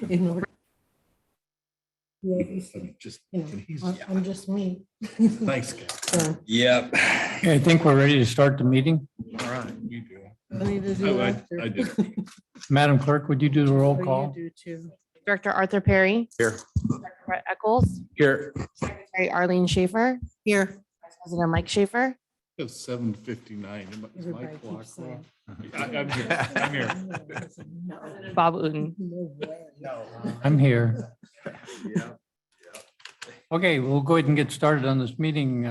in order. Yeah, Just, he's, I'm just me. nice guy. So, Yep. Okay, I think we're ready to start the meeting. All right, you do. I need to do after. I do. Madam Clerk, would you do the roll What do call? you do too? Director Arthur Perry. Here. Director Brett Eccles. Here. Secretary Arlene Schaefer. Here. Vice President Mike Schaefer. It's 7:59. Is my Everybody clock keeps saying. wrong? I'm here. I'm here. Bob Uten. No way. I'm here. Yeah. Okay, we'll go ahead and get started on this meeting.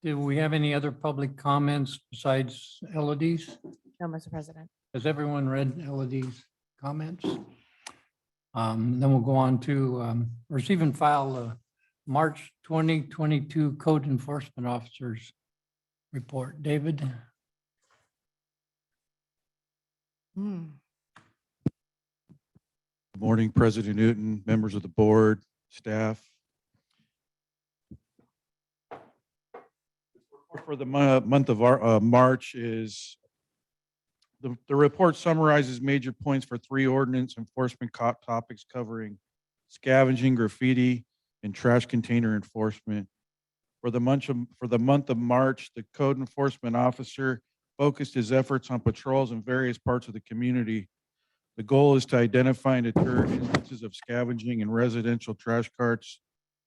Do we have any other public comments besides Elodie's? No, Mr. President. Has everyone read Elodie's comments? Then we'll go on to receive and file the March 2022 Code Enforcement Officers Report. David? Good morning, President Newton, members of the board, staff. For the month of March is the report summarizes major points for 3 ordinance enforcement topics covering scavenging, graffiti, and trash container enforcement. For the month of March, the code enforcement officer focused his efforts on patrols in various parts of the community. The goal is to identify and deter instances of scavenging and residential trash carts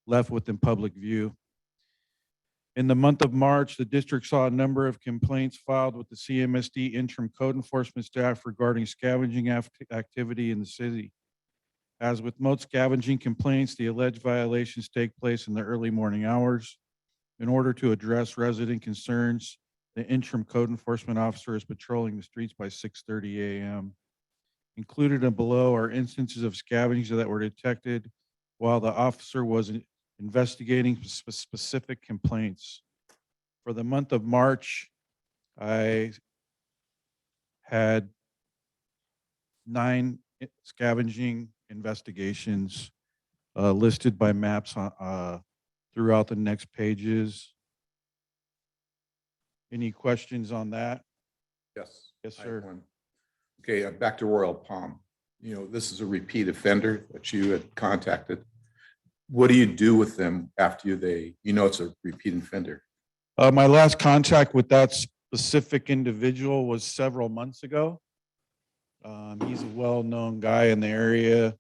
left within public view. In the month of March, the district saw a number of complaints filed with the CMSD interim code enforcement staff regarding scavenging activity in the city. As with most scavenging complaints, the alleged violations take place in the early morning hours. In order to address resident concerns, the interim code enforcement officer is patrolling the streets by 6:30 a.m. Included and below are instances of scavenging that were detected while the officer was investigating specific complaints. For the month of March, I had 9 scavenging investigations listed by maps throughout the next pages. Any questions on that? Yes. Yes, I have sir. one. Okay, back to Royal Palm. You know, this is a repeat offender that you had contacted. What do you do with them after you know it's a repeat offender? My last contact with that specific individual was several months ago. He's a well-known guy in the area.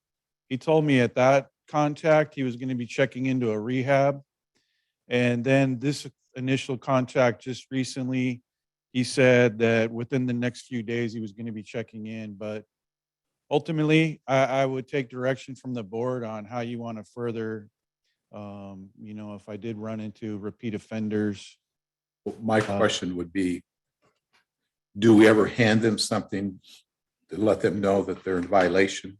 He told me at that contact, he was going to be checking into a rehab. And then this initial contact just recently, he said that within the next few days, he was going to be checking in. But ultimately, I would take direction from the board on how you want to further, you know, if I did run into repeat offenders. My question would be, do we ever hand them something to let them know that they're in violation?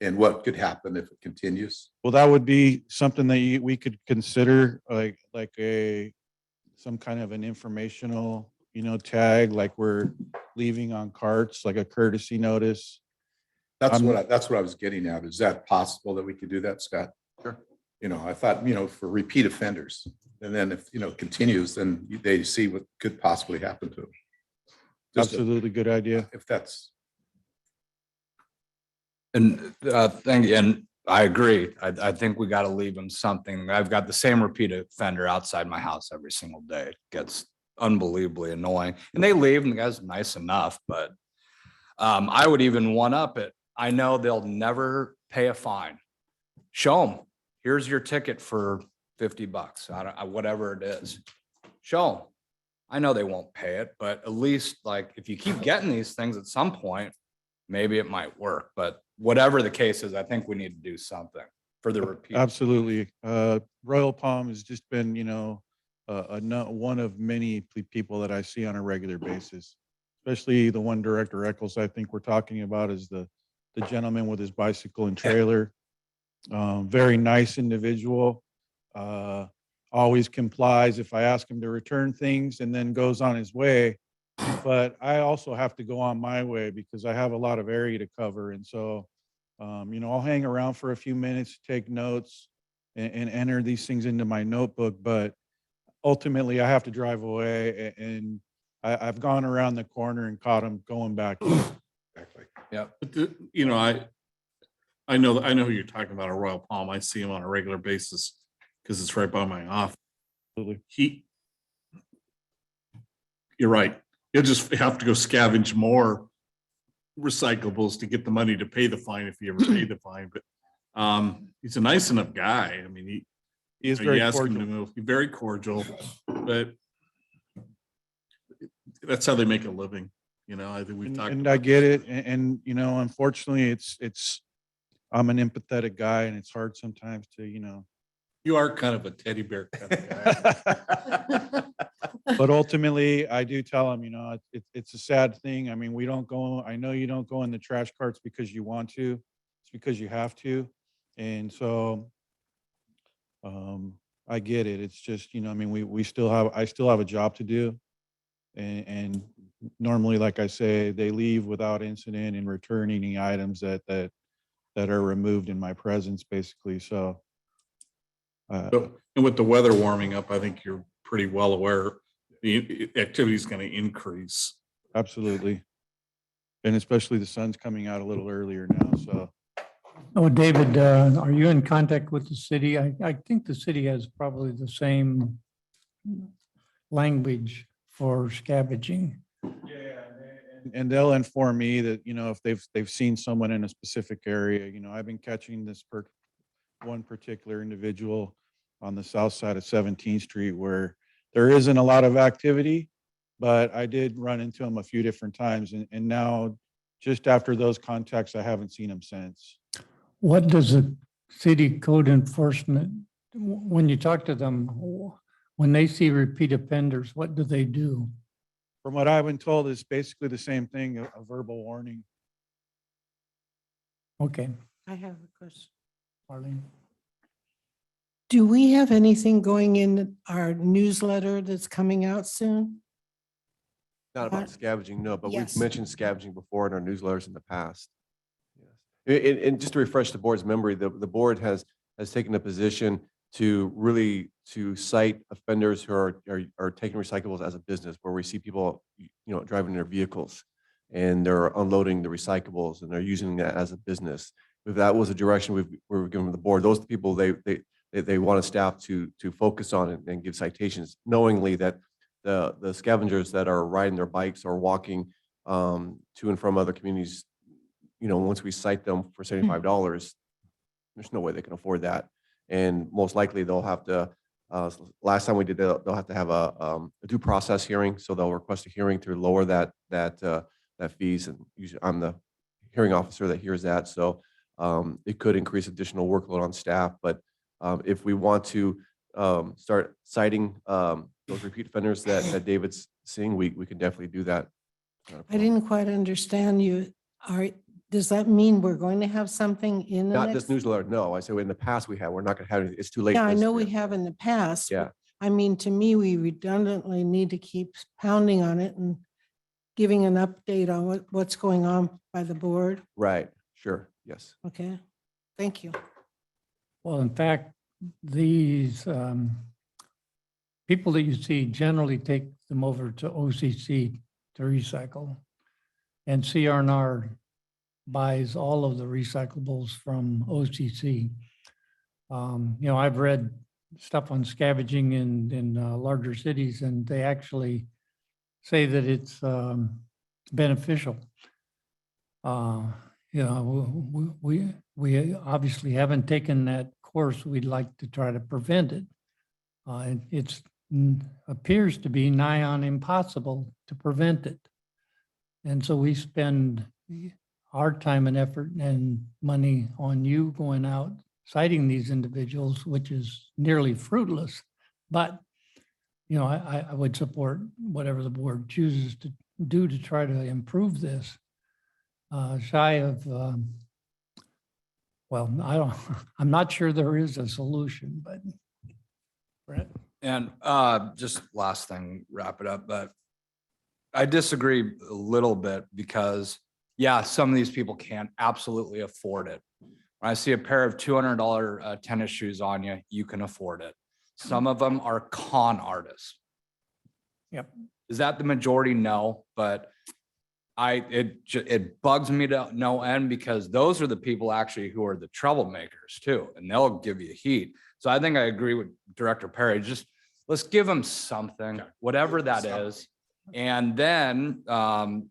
And what could happen if it continues? Well, that would be something that we could consider, like some kind of an informational, you know, tag, like we're leaving on carts, like a courtesy notice. That's what I was getting at. Is that possible that we could do that, Scott? Sure. You know, I thought, you know, for repeat offenders, and then if, you know, it continues, then they see what could possibly happen to them. Just Absolutely good idea. if that's, And thank you. And I agree. I think we got to leave them something. I've got the same repeat offender outside my house every single day. It gets unbelievably annoying. And they leave and the guy's nice enough, but I would even one up it. I know they'll never pay a fine. Show them, here's your ticket for $50. Whatever it is. Show them. I know they won't pay it, but at least like if you keep getting these things at some point, maybe it might work. But whatever the case is, I think we need to do something for the repeat. Absolutely. Royal Palm has just been, you know, one of many people that I see on a regular basis, especially the one Director Eccles I think we're talking about is the gentleman with his bicycle and trailer. Very nice individual. Always complies if I ask him to return things and then goes on his way. But I also have to go on my way because I have a lot of area to cover. And so, you know, I'll hang around for a few minutes, take notes and enter these things into my notebook. But ultimately I have to drive away and I've gone around the corner and caught him going back. Exactly. But I know who you're talking about, a Royal Palm. I see him on a regular basis because it's right by my office. Absolutely. You're right. You'll just have to go scavenge more recyclables to get the money to pay the fine if you ever pay the fine. But he's a nice enough guy. I mean, He is you very ask him to cordial. move, he's very cordial, but that's how they make a living. I think we've talked. And I about get this. it. And, unfortunately, I'm an empathetic guy and it's hard sometimes to, You are kind of a teddy bear kind of guy. but ultimately I do tell them, it's a sad thing. I mean, I know you don't go in the trash carts because you want to, it's because you have to. And so, I get it. It's just, I mean, I still have a job to do. And normally, like I say, they leave without incident and return any items that are removed in my presence, basically. So. So, and with the weather warming up, I think you're pretty well aware the activity is going to increase. Absolutely. And especially the sun's coming out a little earlier now, so. Oh, David, are you in contact with the city? I think the city has probably the same language for scavenging. Yeah. And they'll inform me that, if they've seen someone in a specific area, I've been catching one particular individual on the south side of 17th Street where there isn't a lot of activity, but I did run into him a few different times. And now, just after those contacts, I haven't seen him since. What does the city code enforcement, when you talk to them, when they see repeat offenders, what do they do? From what I've been told, it's basically the same thing, a verbal warning. Okay, I have a question. Arlene. Do we have anything going in our newsletter that's coming out soon? Not about scavenging, no, but Yes. we've mentioned scavenging before in our newsletters in the past. Yes. And just to refresh the board's memory, the board has taken a position to really cite offenders who are taking recyclables as a business, where we see people, driving their vehicles and they're unloading the recyclables and they're using that as a business. If that was a direction we're giving the board, those are the people they want a staff to focus on and give citations, knowingly that the scavengers that are riding their bikes or walking to and from other communities, once we cite them for $75, there's no way they can afford that. And most likely they'll have to, last time we did that, they'll have to have a due process hearing. So they'll request a hearing to lower that fees. And usually I'm the hearing officer that hears that. So it could increase additional workload on staff. But if we want to start citing those repeat offenders that David's seeing, we can definitely do that. I didn't quite understand you. Does that mean we're going to have something in the Not next? this newsletter, no. I said in the past we have, we're not gonna have, it's too late. Yeah, I this know we year. have in the past. Yeah. but I mean, to me, we redundantly need to keep pounding on it and giving an update on what's going on by the board. Right, sure, yes. Okay, thank you. Well, in fact, these people that you see generally take them over to OCC to recycle. And CR&R buys all of the recyclables from OCC. I've read stuff on scavenging in larger cities, and they actually say that it's beneficial. We obviously haven't taken that course. We'd like to try to prevent it. It appears to be nigh on impossible to prevent it. And so we spend our time and effort and money on you going out, citing these individuals, which is nearly fruitless. But, I would support whatever the board chooses to do to try to improve this. Shy of, I'm not sure there is a solution, but Brett? And just last thing, wrap it up, but I disagree a little bit because, yeah, some of these people can't absolutely afford it. When I see a pair of $200 tennis shoes on you, you can afford it. Some of them are con artists. Yep. Is that the majority? No, but it bugs me to no end because those are the people actually who are the troublemakers too, and they'll give you heat. So I think I agree with Director Perry. Just let's give them something, whatever that is. And then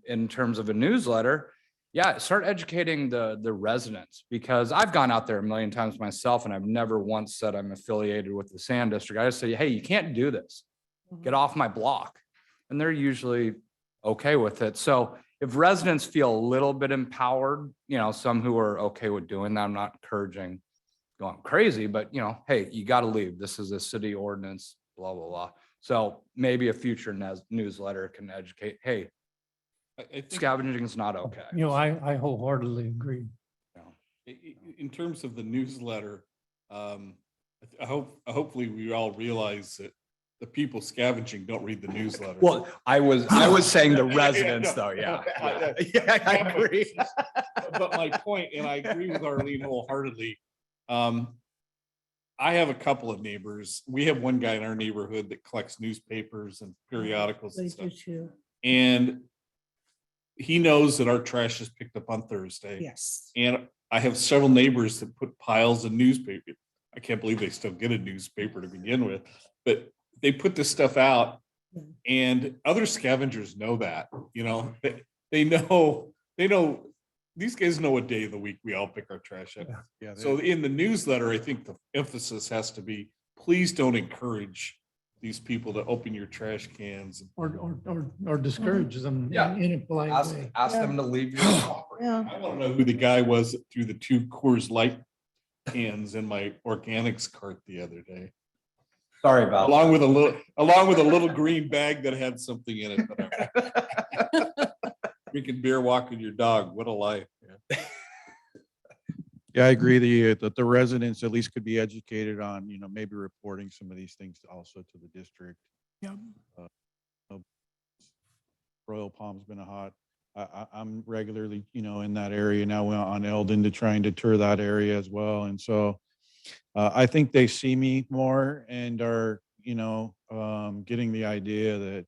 in terms of a newsletter, yeah, start educating the residents, because I've gone out there a million times myself and I've never once said I'm affiliated with the Sand District. I just say, hey, you can't do this. Get off my block. And they're usually okay with it. So if residents feel a little bit empowered, some who are okay with doing that, I'm not encouraging going crazy, but hey, you got to leave. This is a city ordinance, blah, blah, blah. So maybe a future newsletter can educate, hey, I think scavenging is not okay. I wholeheartedly agree. in terms of the newsletter, hopefully we all realize that the people scavenging don't read the newsletter. Well, I was saying the Yeah, residents no, though, yeah. no, Yeah, I agree. But my point, and I agree with Arlene wholeheartedly. I have a couple of neighbors. We have one guy in our neighborhood that collects newspapers and periodicals They and do stuff. too. And he knows that our trash is picked up on Thursday. Yes. And I have several neighbors that put piles of newspaper. I can't believe they still get a newspaper to begin with, but they put this stuff out. Yeah. And other scavengers know that, they know, these guys know what day of the week we all pick our trash up. Yeah. So in the newsletter, I think the emphasis has to be, please don't encourage these people to open your trash cans. Or discourages them Yeah. in a polite way. Ask them to leave your property. Yeah. I want to know who the guy was that threw the 2 Coors Light cans in my organics cart the other day, Sorry about along with a little green bag that had something in it. But drinking beer, walking your dog. What a life. Yeah. Yeah, I agree that the residents at least could be educated on, maybe reporting some of these things also to the district. Yep. Royal Palm's been I'm regularly, in that area now. We're on Eldon to try and deter that area as well. And so I think they see me more and are, getting the idea that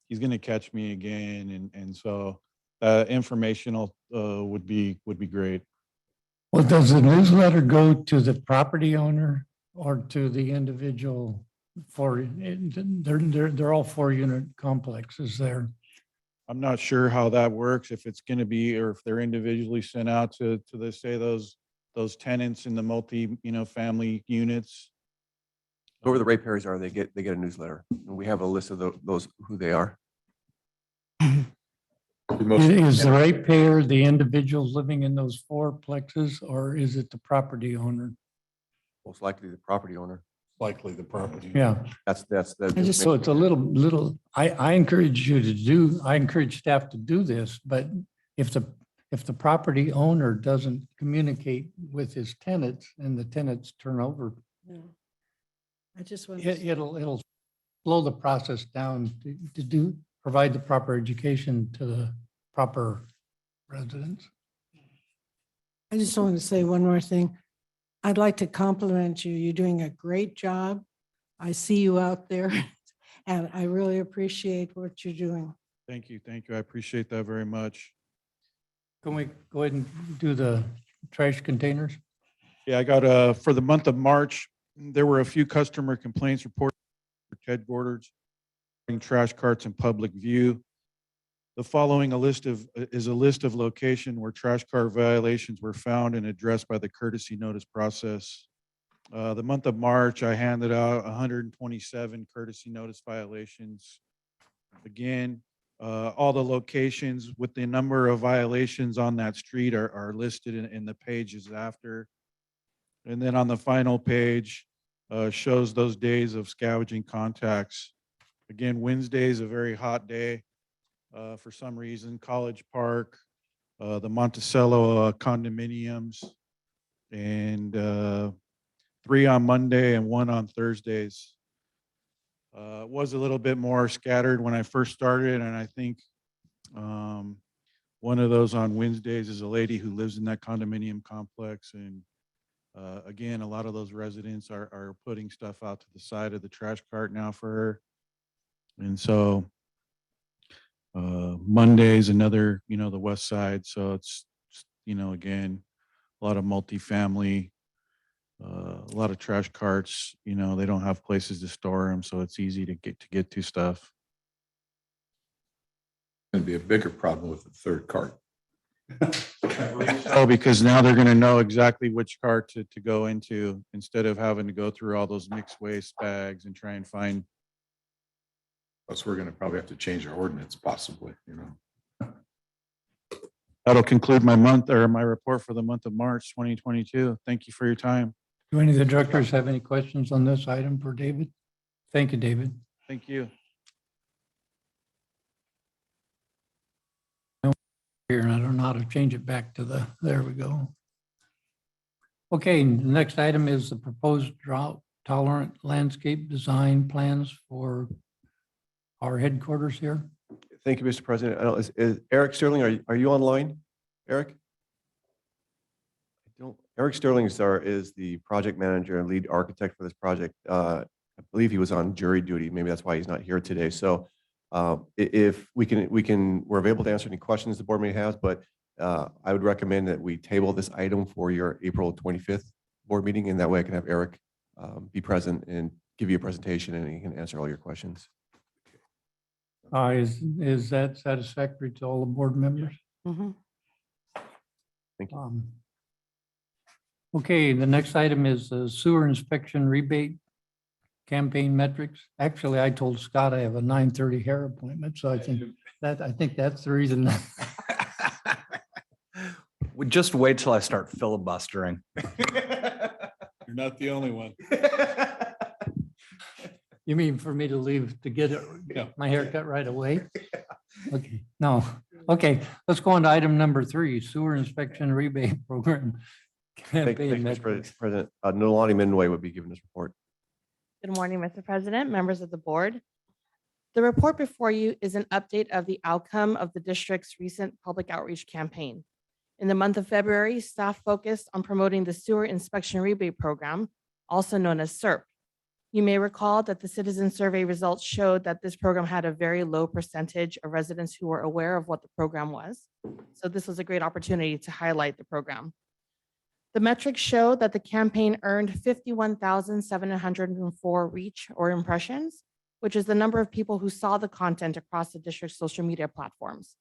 he's going to catch me again. And so informational would be great. Well, does the newsletter go to the property owner or to the individual they're all 4-unit complexes there? I'm not sure how that works, if it's going to be, or if they're individually sent out to those tenants in the family units. Whoever the ratepayers are, they get a newsletter. And we have a list of those, who they are. Is the ratepayer the individuals living in those 4 plexes, or is it the property owner? Most likely the property owner. Likely the property. Yeah, That's so it's a little, I encourage staff to do this, but if the property owner doesn't communicate with his tenants and the tenants turn over, No. I just want. it'll slow the process down to provide the proper education to the proper residents. I just want to say one more thing. I'd like to compliment you. You're doing a great job. I see you out there and I really appreciate what you're doing. Thank you. I appreciate that very much. Can we go ahead and do the trash containers? Yeah, I got, for the month of March, there were a few customer complaints reported for headquarters regarding trash carts in public view. The following is a list of location where trash cart violations were found and addressed by the courtesy notice process. The month of March, I handed out 127 courtesy notice violations. Again, all the locations with the number of violations on that street are listed in the pages after. And then on the final page shows those days of scavenging contacts. Again, Wednesday is a very hot day. For some reason, College Park, the Monticello condominiums, and 3 on Monday and 1 on Thursdays. It was a little bit more scattered when I first started, and I think one of those on Wednesdays is a lady who lives in that condominium complex. And again, a lot of those residents are putting stuff out to the side of the trash cart now for her. And so Monday's another, the west side. So it's, again, a lot of multifamily, a lot of trash carts, they don't have places to store them. So it's easy to get to stuff. Going to be a bigger problem with the third cart. Oh, because now they're going to know exactly which cart to go into instead of having to go through all those mixed waste bags and try and find. Plus, we're going to probably have to change our ordinance possibly, That'll conclude my month or my report for the month of March 2022. Thank you for your time. Do any of the directors have any questions on this item for David? Thank you, David. Thank you. Here, and I don't know how to change it back to there we go. Okay, the next item is the proposed drought tolerant landscape design plans for our headquarters here. Thank you, Mr. President. I don't, is Eric Sterling, are you online? Eric? Eric Sterling is the project manager and lead architect for this project. I believe he was on jury duty. Maybe that's why he's not here today. So if we're available to answer any questions the board may have, but I would recommend that we table this item for your April 25th board meeting. And that way I can have Eric be present and give you a presentation and he can answer all your questions. Is that satisfactory to all the board members? Mhm. Thank you. Okay, the next item is sewer inspection rebate campaign metrics. Actually, I told Scott I have a 9:30 hair appointment, so I think that's the reason. Just wait till I start filibustering. You're not the only one. You mean for me to leave to get Yeah. my hair cut right away? Okay, no. Okay, let's go on to item number 3, sewer inspection rebate program. Thank you, campaign Mr. metrics. President. Nolani Minway would be giving this report. Good morning, Mr. President, members of the board. The report before you is an update of the outcome of the district's recent public outreach campaign. In the month of February, staff focused on promoting the sewer inspection rebate program, also known as SERP. You may recall that the citizen survey results showed that this program had a very low percentage of residents who were aware of what the program was. So this was a great opportunity to highlight the program. The metrics show that the campaign earned 51,704 reach or impressions, which is the number of people who saw the content across the district's social media platforms.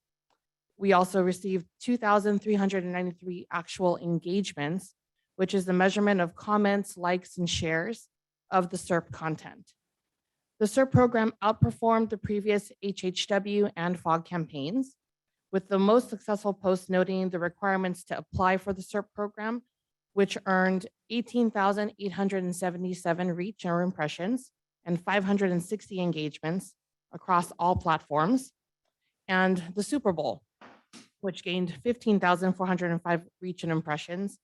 We also received 2,393 actual engagements, which is the measurement of comments, likes, and shares of the SERP content. The SERP program outperformed the previous HHW and FOG campaigns, with the most successful posts noting the requirements to apply for the SERP program, which earned 18,877 reach or impressions and 560 engagements across all platforms, and the Super Bowl, which gained 15,405 reach and impressions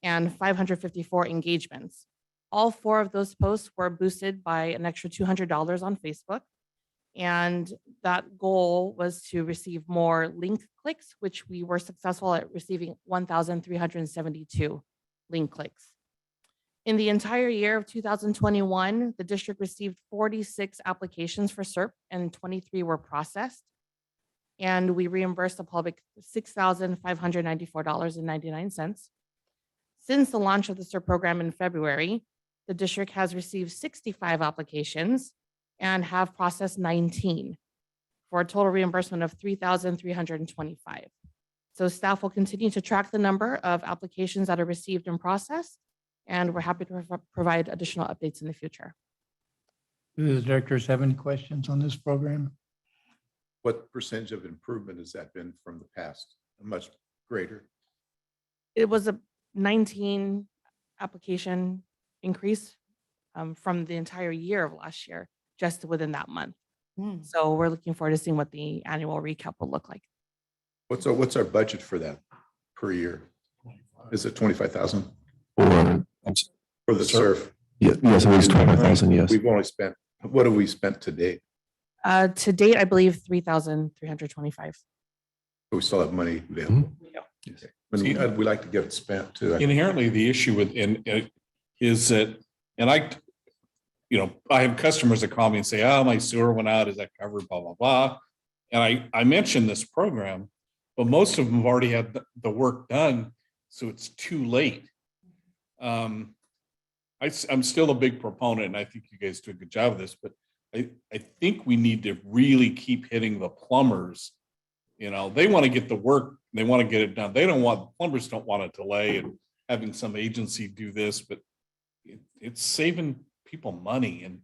and 554 engagements. All 4 of those posts were boosted by an extra $200 on Facebook. And that goal was to receive more link clicks, which we were successful at receiving 1,372 link clicks. In the entire year of 2021, the district received 46 applications for SERP and 23 were processed. And we reimbursed the public $6,594.99. Since the launch of the SERP program in February, the district has received 65 applications and have processed 19 for a total reimbursement of $3,325. So staff will continue to track the number of applications that are received and processed, and we're happy to provide additional updates in the future. Do the directors have any questions on this program? What percentage of improvement has that been from the past? Much greater. It was a 19 application increase from the entire year of last year, just within that month. So we're looking forward to seeing what the annual recap will look like. What's our budget for that per year? Is it 25,000 Or, for the surf? yes, at least 25,000, yes. We've only spent, what have we spent to date? To date, I believe 3,325. We still have money available. Okay. When we like to get it spent too. Inherently, the issue with, is that, and I have customers that call me and say, oh, my sewer went out, is that covered, blah, blah, blah. And I mentioned this program, but most of them have already had the work done, so it's too late. I'm still a big proponent, and I think you guys do a good job of this, but I think we need to really keep hitting the plumbers. You know, they want to get the work, they want to get it done. Plumbers don't want to delay and having some agency do this, but it's saving people money, and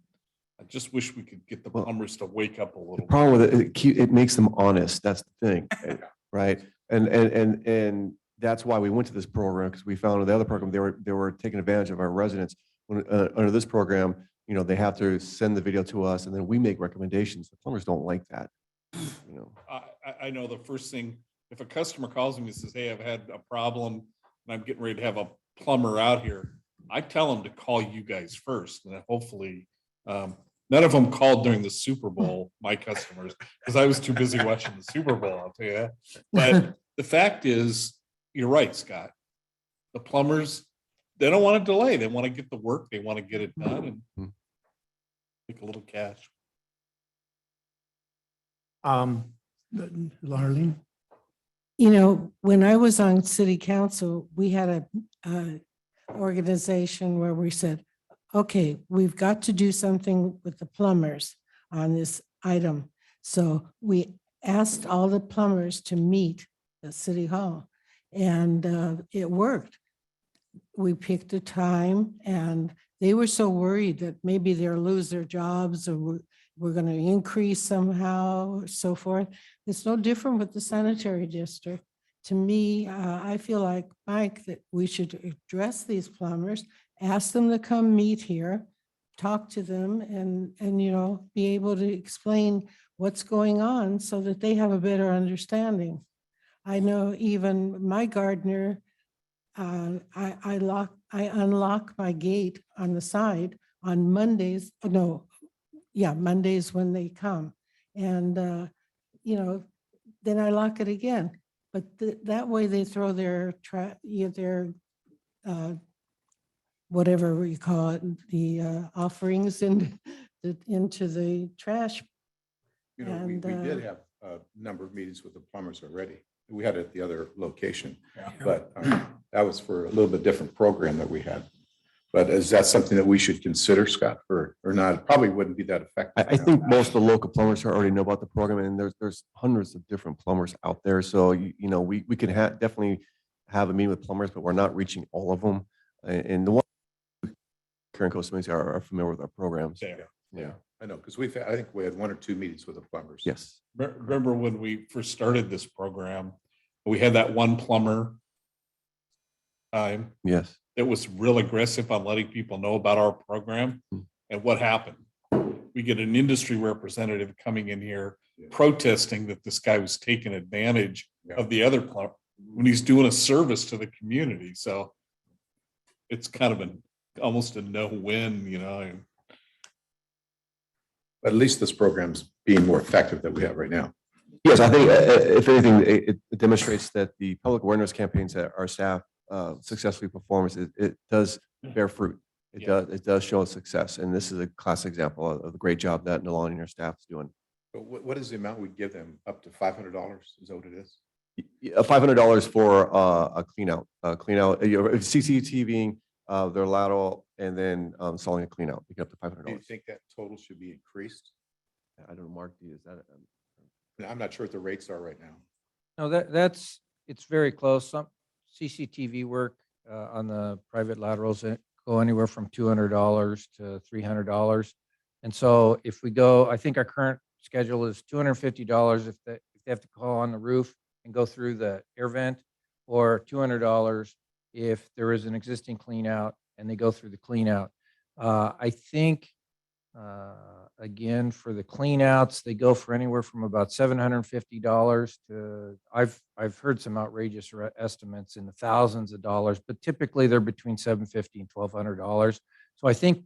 I just wish we could get the Well, plumbers to wake up a The little. problem with it makes them honest. That's the thing, right? And that's why we went to this program, because we found in the other program, they were taking advantage of our residents. When, under this program, you know, they have to send the video to us and then we make recommendations. The plumbers don't like that, you know. I know the first thing, if a customer calls me and says, hey, I've had a problem and I'm getting ready to have a plumber out here, I tell them to call you guys first, and then hopefully, none of them called during the Super Bowl, my customers, because I was too busy watching the Super Bowl, I'll tell you that. But the fact is, you're right, Scott. The plumbers, they don't want to delay. They want to get the work. They want to get it done and make a little cash. Darlene? You know, when I was on city council, we had a organization where we said, okay, we've got to do something with the plumbers on this item. So we asked all the plumbers to meet at City Hall, and it worked. We picked a time, and they were so worried that maybe they'll lose their jobs, or we're going to increase somehow, or so forth. It's no different with the sanitary district. To me, I feel like, Mike, that we should address these plumbers, ask them to come meet here, talk to them, and you know, be able to explain what's going on so that they have a better understanding. I know even my gardener, I unlock my gate on the side on Mondays. Mondays when they come, and you know, then I lock it again. But that way they throw their whatever we call it, the offerings into the trash. You know, we And, did have a number of meetings with the plumbers already. We had it at the other location, Yeah. but that was for a little bit different program that we had. But is that something that we should consider, Scott, or not? It probably wouldn't be that effective. I think most of the local plumbers already know about the program, and there's hundreds of different plumbers out there. So, you know, we could definitely have a meeting with plumbers, but we're not reaching all of them. And the one here in Costa Mesa are familiar with our programs. There. Yeah, I know, because I think we had one or two meetings with the plumbers. Yes. Remember when we first started this program, we had that one plumber time Yes. that was real aggressive on letting people know about our program. And what happened? We get an industry representative coming in here protesting that this guy was taking advantage of the other plumber when he's doing a service to the community. So it's kind of almost a no-win, you know. But at least this program's being more effective than we have right now. Yes, I think if anything, it demonstrates that the public awareness campaigns that our staff successfully performs, it does bear fruit. It does show success. And this is a classic example of the great job that Nalani and her staff is doing. But what is the amount we give them? Up to $500? Is that what it is? $500 for a clean out, CCTVing their lateral, and then installing a clean out. You get up to $500. Do you think that total should be increased? I don't know, Mark, is that? I'm not sure what the rates are right now. No, it's very close. Some CCTV work on the private laterals go anywhere from $200 to $300. And so if we go, I think our current schedule is $250 if they have to call on the roof and go through the air vent, or $200 if there is an existing clean out and they go through the clean out. I think, again, for the clean outs, they go for anywhere from about $750 to, I've heard some outrageous estimates in the thousands of dollars, but typically they're between $750 and $1,200. So I think,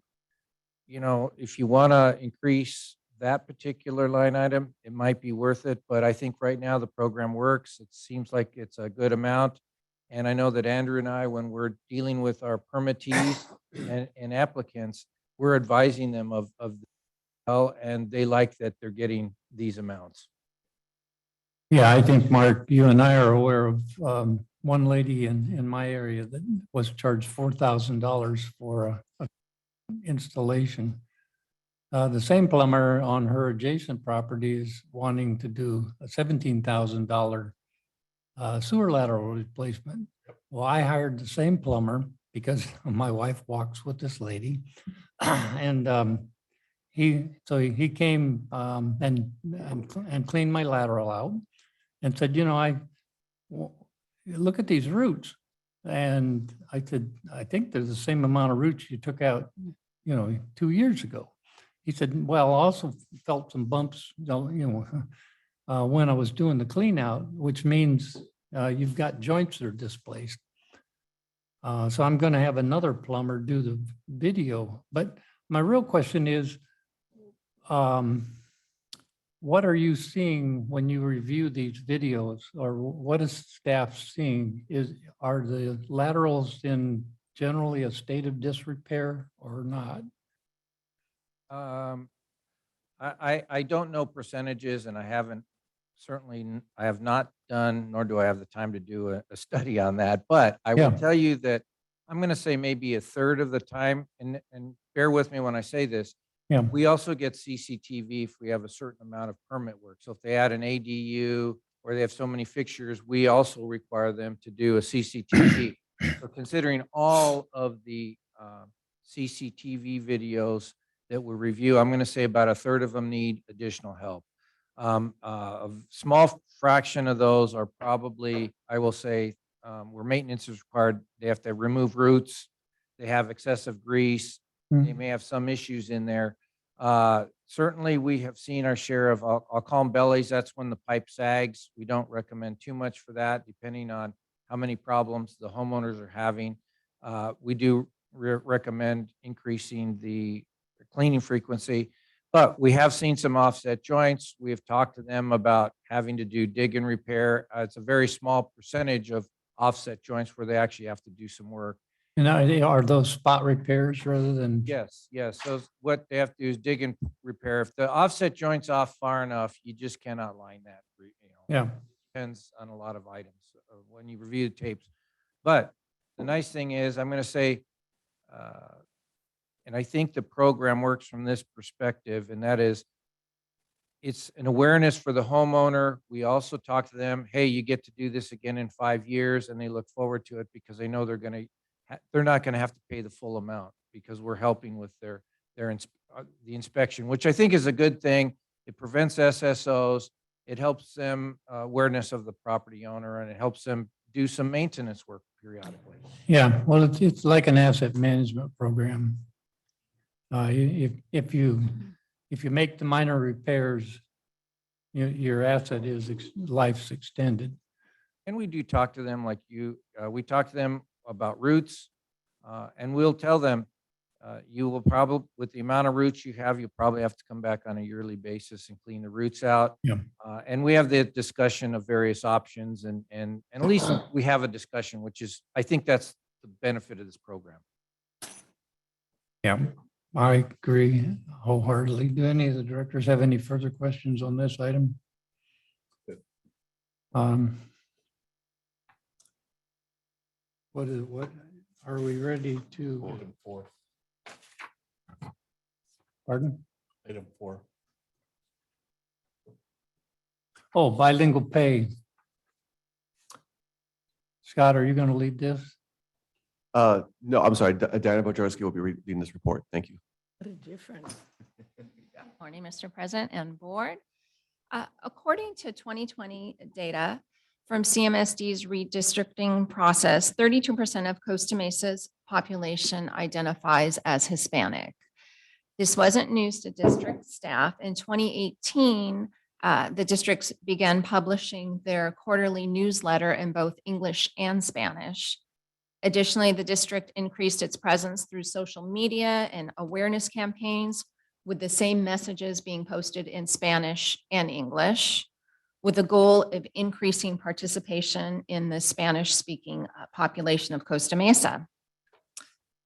you know, if you want to increase that particular line item, it might be worth it. But I think right now the program works. It seems like it's a good amount. And I know that Andrew and I, when we're dealing with our permittees and applicants, we're advising them of and they like that they're getting these amounts. Yeah, I think, Mark, you and I are aware of one lady in my area that was charged $4,000 for a installation. The same plumber on her adjacent property is wanting to do a $17,000 sewer lateral replacement. Well, I hired the same plumber because my wife walks with this lady. And he came and cleaned my lateral out and said, look at these roots. And I said, I think they're the same amount of roots you took out, 2 years ago. He said, well, I also felt some bumps, when I was doing the clean out, which means you've got joints that are displaced. So I'm going to have another plumber do the video. But my real question is, what are you seeing when you review these videos, or what is staff seeing? Are the laterals in generally a state of disrepair or not? I don't know percentages, and I haven't, I have not done, nor do I have the time to do a study on that. But I will Yeah. tell you that I'm going to say maybe a third of the time, and bear with me when I say this, Yeah. we also get CCTV if we have a certain amount of permit work. So if they add an ADU or they have so many fixtures, we also require them to do a CCTV. So considering all of the CCTV videos that we review, I'm going to say about a third of them need additional help. A small fraction of those are probably, I will say, where maintenance is required. They have to remove roots. They have excessive grease. They may have some issues in there. Certainly, we have seen our share of, I'll call them bellies. That's when the pipe sags. We don't recommend too much for that, depending on how many problems the homeowners are having. We do recommend increasing the cleaning frequency, but we have seen some offset joints. We have talked to them about having to do dig and repair. It's a very small percentage of offset joints where they actually have to do some work. And are those spot repairs rather than? Yes, yes. So what they have to do is dig and repair. If the offset joint's off far enough, you just cannot line that. Yeah. Depends on a lot of items when you review the tapes. But the nice thing is, I'm going to say, and I think the program works from this perspective, and that is, it's an awareness for the homeowner. We also talk to them, hey, you get to do this again in 5 years, and they look forward to it because they know they're not going to have to pay the full amount because we're helping with the inspection, which I think is a good thing. It prevents SSOs. It helps them awareness of the property owner, and it helps them do some maintenance work periodically. Yeah, well, it's like an asset management program. If you make the minor repairs, your asset is life's extended. And we do talk to them like we talk to them about roots, and we'll tell them, you will probably, with the amount of roots you have, you probably have to come back on a yearly basis and clean the roots out. Yeah. And we have the discussion of various options, and at least we have a discussion, which is, I think that's the benefit of this program. Yeah, I agree wholeheartedly. Do any of the directors have any further questions on this item? What are we ready to? Item 4. Pardon? Item 4. Oh, bilingual pay. Scott, are you going to lead this? No, I'm sorry. Diana Bojarski will be reading this report. Thank you. What a difference. Morning, Mr. President and Board. According to 2020 data from CMSD's redistricting process, 32% of Costa Mesa's population identifies as Hispanic. This wasn't news to district staff. In 2018, the districts began publishing their quarterly newsletter in both English and Spanish. Additionally, the district increased its presence through social media and awareness campaigns, with the same messages being posted in Spanish and English, with the goal of increasing participation in the Spanish-speaking population of Costa Mesa.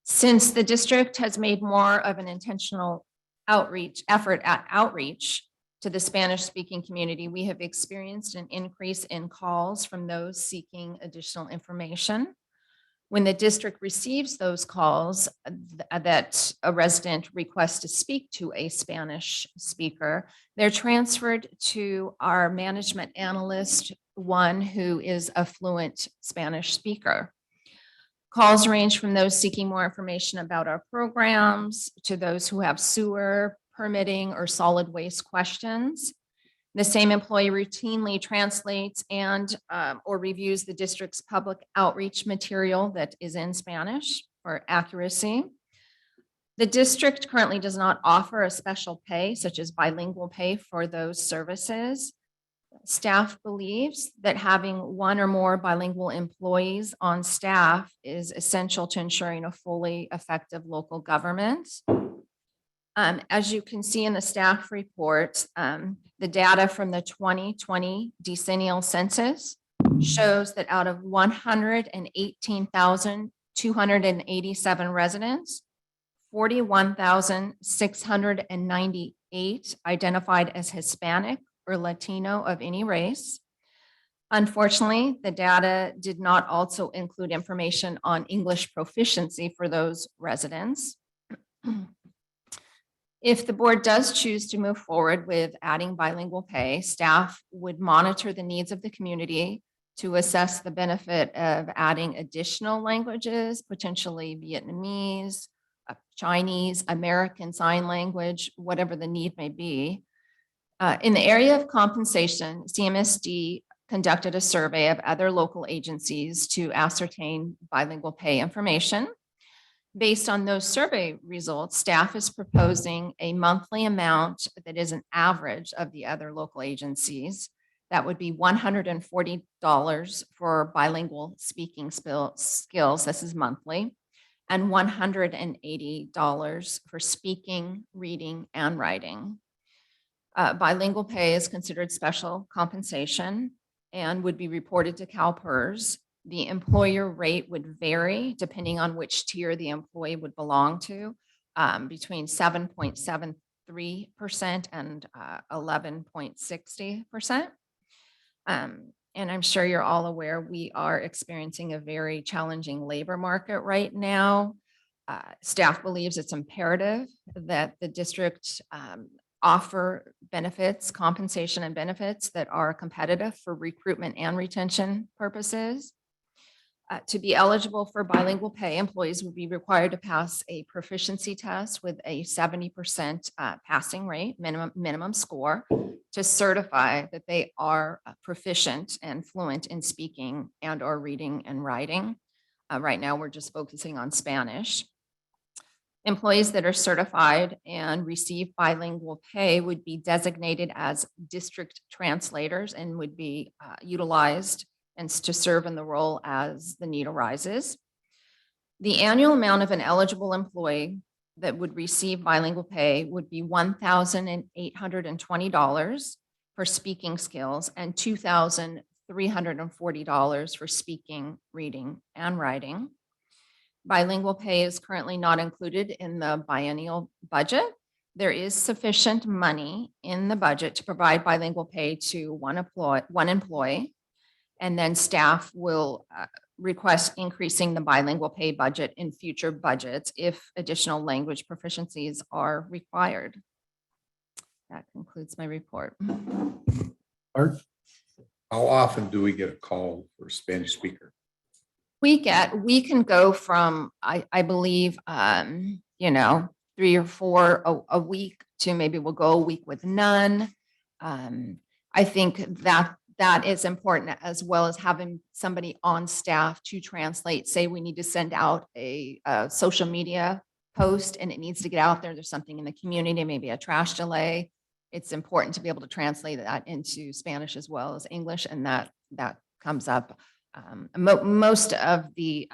Since the district has made more of an intentional effort at outreach, to the Spanish-speaking community, we have experienced an increase in calls from those seeking additional information. When the district receives those calls that a resident requests to speak to a Spanish speaker, they're transferred to our management analyst, one who is a fluent Spanish speaker. Calls range from those seeking more information about our programs to those who have sewer, permitting, or solid waste questions. The same employee routinely translates and or reviews the district's public outreach material that is in Spanish for accuracy. The district currently does not offer a special pay such as bilingual pay for those services. Staff believes that having one or more bilingual employees on staff is essential to ensuring a fully effective local government. As you can see in the staff report, the data from the 2020 decennial census shows that out of 118,287 residents, 41,698 identified as Hispanic or Latino of any race. Unfortunately, the data did not also include information on English proficiency for those residents. If the board does choose to move forward with adding bilingual pay, staff would monitor the needs of the community to assess the benefit of adding additional languages, potentially Vietnamese, Chinese, American Sign Language, whatever the need may be. In the area of compensation, CMSD conducted a survey of other local agencies to ascertain bilingual pay information. Based on those survey results, staff is proposing a monthly amount that is an average of the other local agencies. That would be $140 for bilingual speaking skills, this is monthly, and $180 for speaking, reading, and writing. Bilingual pay is considered special compensation and would be reported to CalPERS. The employer rate would vary depending on which tier the employee would belong to, between 7.73% and 11.60%. And I'm sure you're all aware, we are experiencing a very challenging labor market right now. Staff believes it's imperative that the district offer benefits, compensation and benefits that are competitive for recruitment and retention purposes. To be eligible for bilingual pay, employees would be required to pass a proficiency test with a 70% passing rate, minimum score, to certify that they are proficient and fluent in speaking and or reading and writing. Right now, we're just focusing on Spanish. Employees that are certified and receive bilingual pay would be designated as district translators and would be utilized and to serve in the role as the need arises. The annual amount of an eligible employee that would receive bilingual pay would be $1,820 for speaking skills and $2,340 for speaking, reading, and writing. Bilingual pay is currently not included in the biennial budget. There is sufficient money in the budget to provide bilingual pay to one employee. And then staff will request increasing the bilingual pay budget in future budgets if additional language proficiencies are required. That concludes my report. Art, how often do we get a call for a Spanish speaker? We can go from, I believe, 3 or 4 a week to maybe we'll go a week with none. I think that is important, as well as having somebody on staff to translate. Say we need to send out a social media post and it needs to get out there. There's something in the community, maybe a trash delay. It's important to be able to translate that into Spanish as well as English, and that comes up. Most of the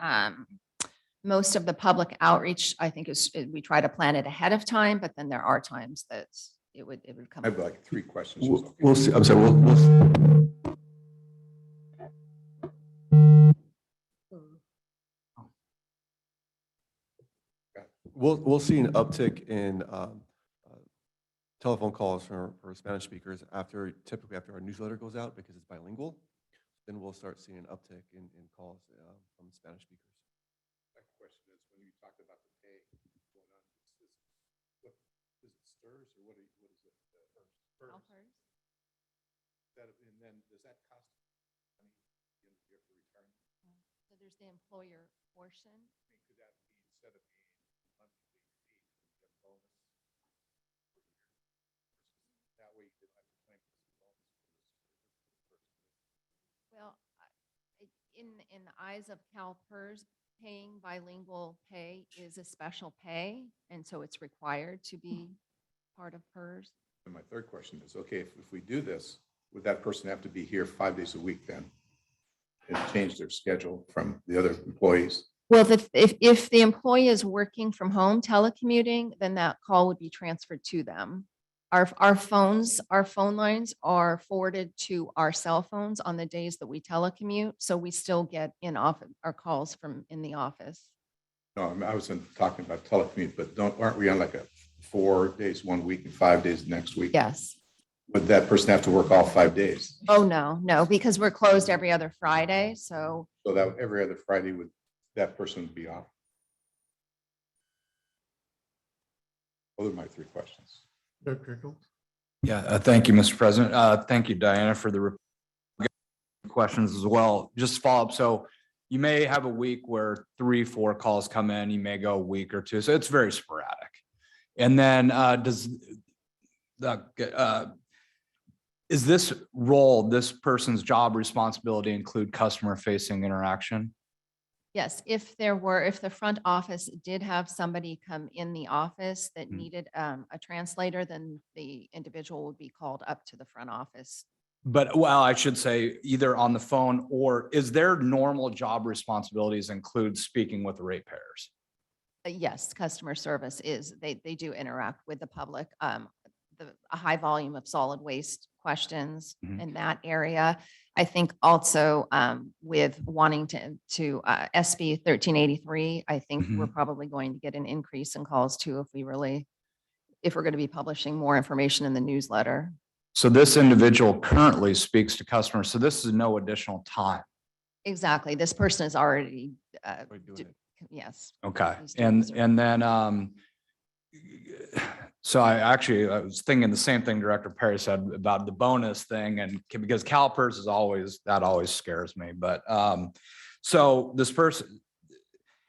public outreach, I think, we try to plan it ahead of time, but then there are times that it would come. I have like 3 questions. We'll see. I'm sorry. We'll see an uptick in telephone calls for Spanish speakers typically after our newsletter goes out because it's bilingual. Then we'll start seeing an uptick in calls from Spanish speakers. Second question is, when you talked about the pay going on, what is it, STRS or what is it? FERS? And then does that cost money? You have to return? So there's the employer portion. I mean, could that be instead of being monthly fee, you get bonus per year? That way you could have to claim this bonus for this person. Well, in the eyes of CalPERS, paying bilingual pay is a special pay, and so it's required to be part of PERS. And my third question is, okay, if we do this, would that person have to be here 5 days a week then? And change their schedule from the other employees? Well, if the employee is working from home telecommuting, then that call would be transferred to them. Our phone lines are forwarded to our cell phones on the days that we telecommute, so we still get in office, our calls from in the office. No, I mean, I wasn't talking about telecommute, but aren't we on like a 4 days 1 week and 5 days next week? Yes. Would that person have to work all 5 days? Oh, no, because we're closed every other Friday, so So that every other Friday would, that person would be off? Those are my 3 questions. Yeah, thank you, Mr. President. Thank you, Diana, for the questions as well. Just follow up. So you may have a week where 3, 4 calls come in. You may go a week or 2. So it's very sporadic. And then is this role, this person's job responsibility include customer facing interaction? yes, if the front office did have somebody come in the office that needed a translator, then the individual would be called up to the front office. But, well, I should say either on the phone or is their normal job responsibilities include speaking with the ratepayers? Yes, customer service is, they do interact with the public. A high volume of solid waste questions Mhm. in that area. I think also with wanting to SB 1383, I think we're probably going to get an increase in calls too if we're going to be publishing more information in the newsletter. So this individual currently speaks to customers. So this is no additional time. Exactly. This person is already, We're doing it. yes. Okay. He's doing this And then, so I was thinking the same thing Director Perry said about the bonus thing, and because CalPERS is always scares me, but, so this person,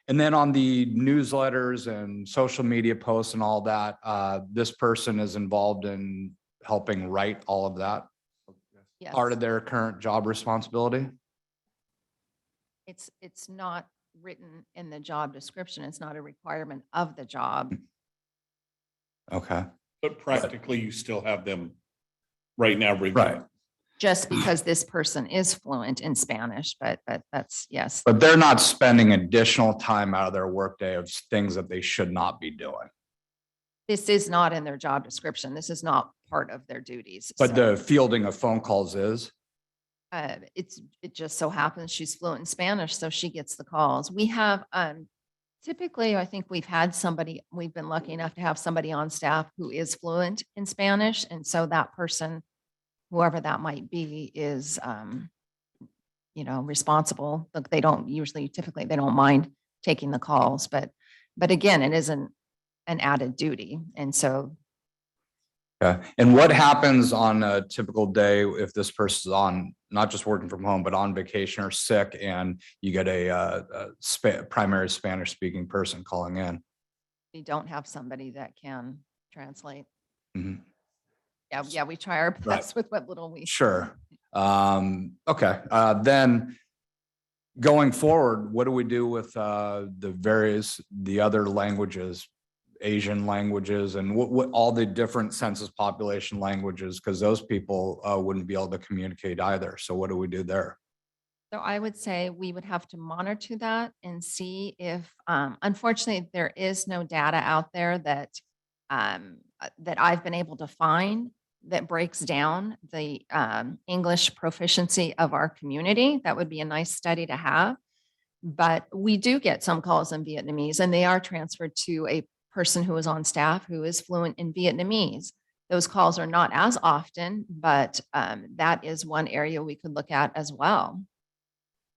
and then on the newsletters and social media posts and all that, this person is involved in helping write all of that, Yes. part of their current job responsibility? It's not written in the job description. It's not a requirement of the job. Okay, But practically, you still have them right now. reviewing. right. Just because this person is fluent in Spanish, but that's, yes. But they're not spending additional time out of their workday of things that they should not be doing. This is not in their job description. This is not part of their duties. But So, the fielding of phone calls is? it just so happens she's fluent in Spanish, so she gets the calls. We have, typically, I think we've been lucky enough to have somebody on staff who is fluent in Spanish. And so that person, whoever that might be, is, responsible. Look, they don't typically, they don't mind taking the calls, but again, it isn't an added duty. And so Okay. And what happens on a typical day if this person's on, not just working from home, but on vacation or sick, and you get a primary Spanish speaking person calling in? we don't have somebody that can translate. Mhm. Yeah, we try our best with what little we. Sure. Okay. Then going forward, what do we do with the other languages, Asian languages, and what all the different census population languages? Because those people wouldn't be able to communicate either. So what do we do there? So I would say we would have to monitor that and see if, unfortunately, there is no data out there that I've been able to find that breaks down the English proficiency of our community. That would be a nice study to have. But we do get some calls in Vietnamese, and they are transferred to a person who is on staff who is fluent in Vietnamese. Those calls are not as often, but that is one area we could look at as well.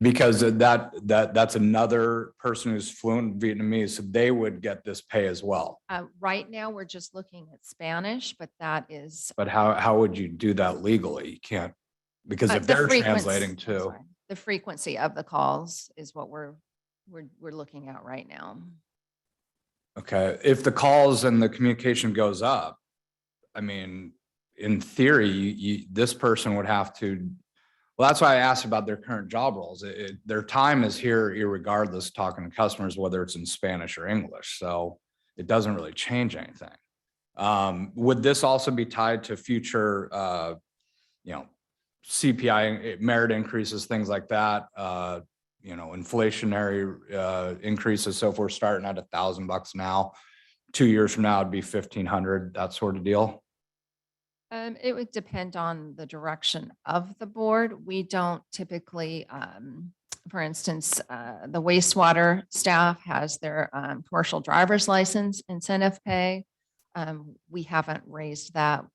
Because that's another person who's fluent Vietnamese, so they would get this pay as well. Right now, we're just looking at Spanish, but that is. But how would you do that legally? You can't, because if the they're frequency- translating I'm too. sorry. The frequency of the calls is what we're looking at right now. Okay, if the calls and the communication goes up, I mean, in theory, this person would have to, well, that's why I asked about their current job roles. Their time is here irregardless, talking to customers, whether it's in Spanish or English. So it doesn't really change anything. Would this also be tied to future, CPI merit increases, things like that? Inflationary increases. So if we're starting at $1,000 now, 2 years from now, it'd be 1,500, that sort of deal. It would depend on the direction of the board. We don't typically, for instance, the wastewater staff has their commercial driver's license incentive pay. We haven't raised that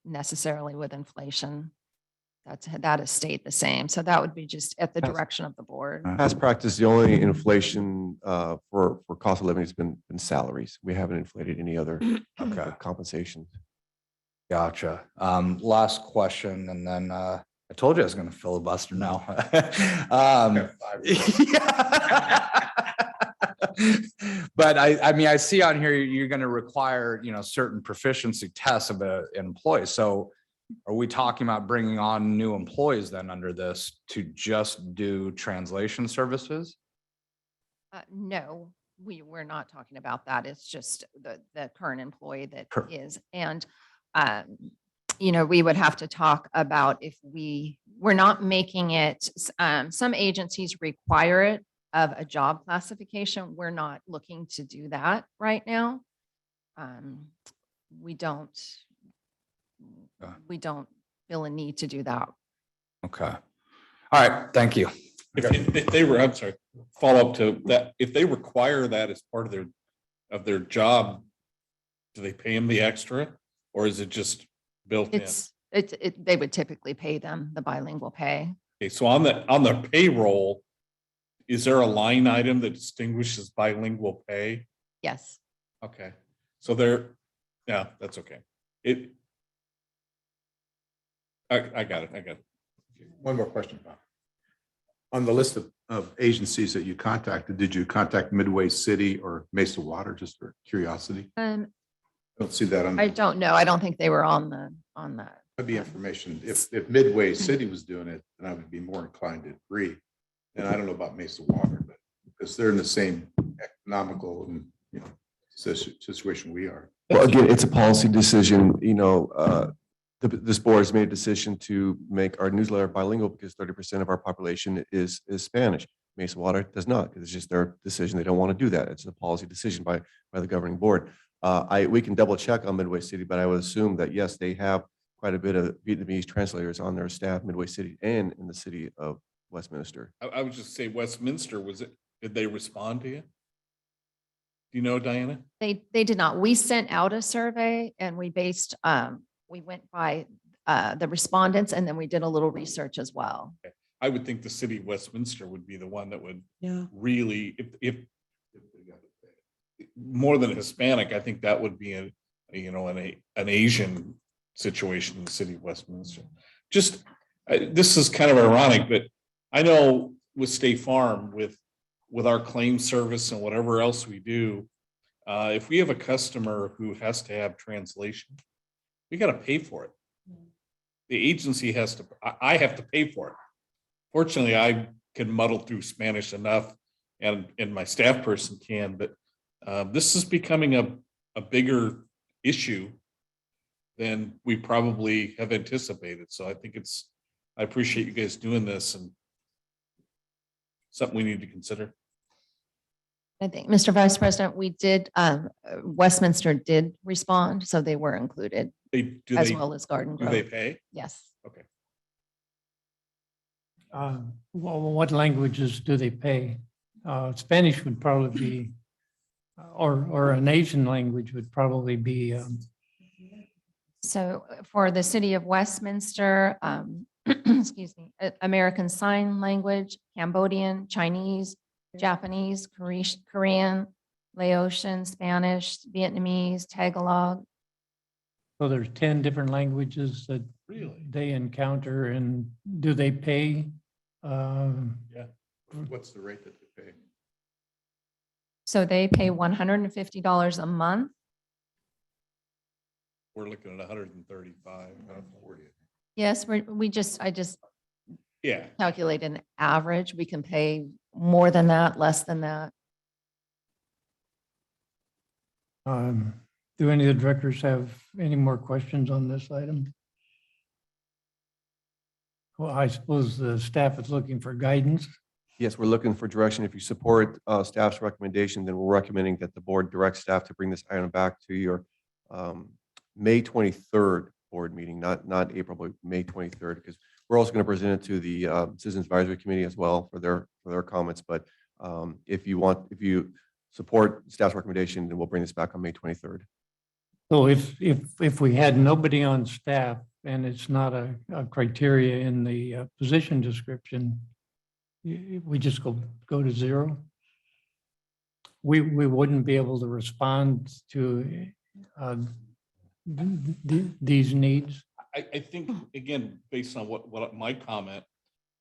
necessarily with inflation. That has stayed the same. So that would be just at the direction of the board. Past practice, the only inflation for cost of living has been salaries. We haven't inflated any other Okay. compensation. Gotcha. Last question, and then I told you I was going to filibuster now. But I mean, I see on here, you're going to require, certain proficiency tests of an employee. So are we talking about bringing on new employees then under this to just do translation services? No, we're not talking about that. It's just the current employee that Sure. is. And, we would have to talk about if we're not making it, some agencies require it of a job classification. We're not looking to do that right now. We don't feel a need to do that. Okay. All right. Thank you. If they were, I'm sorry, follow up to that, if they require that as part of their job, do they pay them the extra, or is it just built in? They would typically pay them the bilingual pay. Okay, so on the payroll, is there a line item that distinguishes bilingual pay? Yes. Okay, so yeah, that's okay. I got it. One more question, Bob. On the list of agencies that you contacted, did you contact Midway City or Mesa Water, just for curiosity? I don't see that on. I don't know. I don't think they were on that. That'd be information. If Midway City was doing it, then I would be more inclined to agree. And I don't know about Mesa Water, but because they're in the same economical and, situation we are. Well, again, it's a policy decision, this board has made a decision to make our newsletter bilingual because 30% of our population is Spanish. Mesa Water does not, because it's just their decision. They don't want to do that. It's a policy decision by the governing board. We can double check on Midway City, but I would assume that yes, they have quite a bit of Vietnamese translators on their staff, Midway City and in the city of Westminster. I would just say Westminster, did they respond to you? Do you know, Diana? They did not. We sent out a survey and we went by the respondents, and then we did a little research as well. I would think the city of Westminster would be the one that would Yeah. really, if more than Hispanic, I think that would be an Asian situation in the city of Westminster. This is kind of ironic, but I know with State Farm, with our claim service and whatever else we do, if we have a customer who has to have translation, we got to pay for it. The agency I have to pay for it. Fortunately, I can muddle through Spanish enough, and my staff person can, but this is becoming a bigger issue than we probably have anticipated. So I think I appreciate you guys doing this, and something we need to consider. I think, Mr. Vice President, we did, Westminster did respond, so they were included, as well as Garden Do they Grove. pay? Yes. Okay. Well, what languages do they pay? Spanish would probably be, or an Asian language would probably be So for the city of Westminster, excuse me, American Sign Language, Cambodian, Chinese, Japanese, Korean, Laotian, Spanish, Vietnamese, Tagalog. So there's 10 different languages that Really? they encounter, and do they pay? What's the rate that they pay? So they pay $150 a month. We're looking at 135. 40. Yes, I just Yeah. calculate an average. We can pay more than that, less than that. Do any of the directors have any more questions on this item? Well, I suppose the staff is looking for guidance. Yes, we're looking for direction. If you support staff's recommendation, then we're recommending that the board direct staff to bring this item back to your May 23rd board meeting, not April, but May 23rd, because we're also going to present it to the Citizens Advisory Committee as well for their comments. But if you support staff's recommendation, then we'll bring this back on May 23rd. So if we had nobody on staff and it's not a criteria in the position description, we just go to zero. We wouldn't be able to respond to these needs. I think, again, based on what my comment,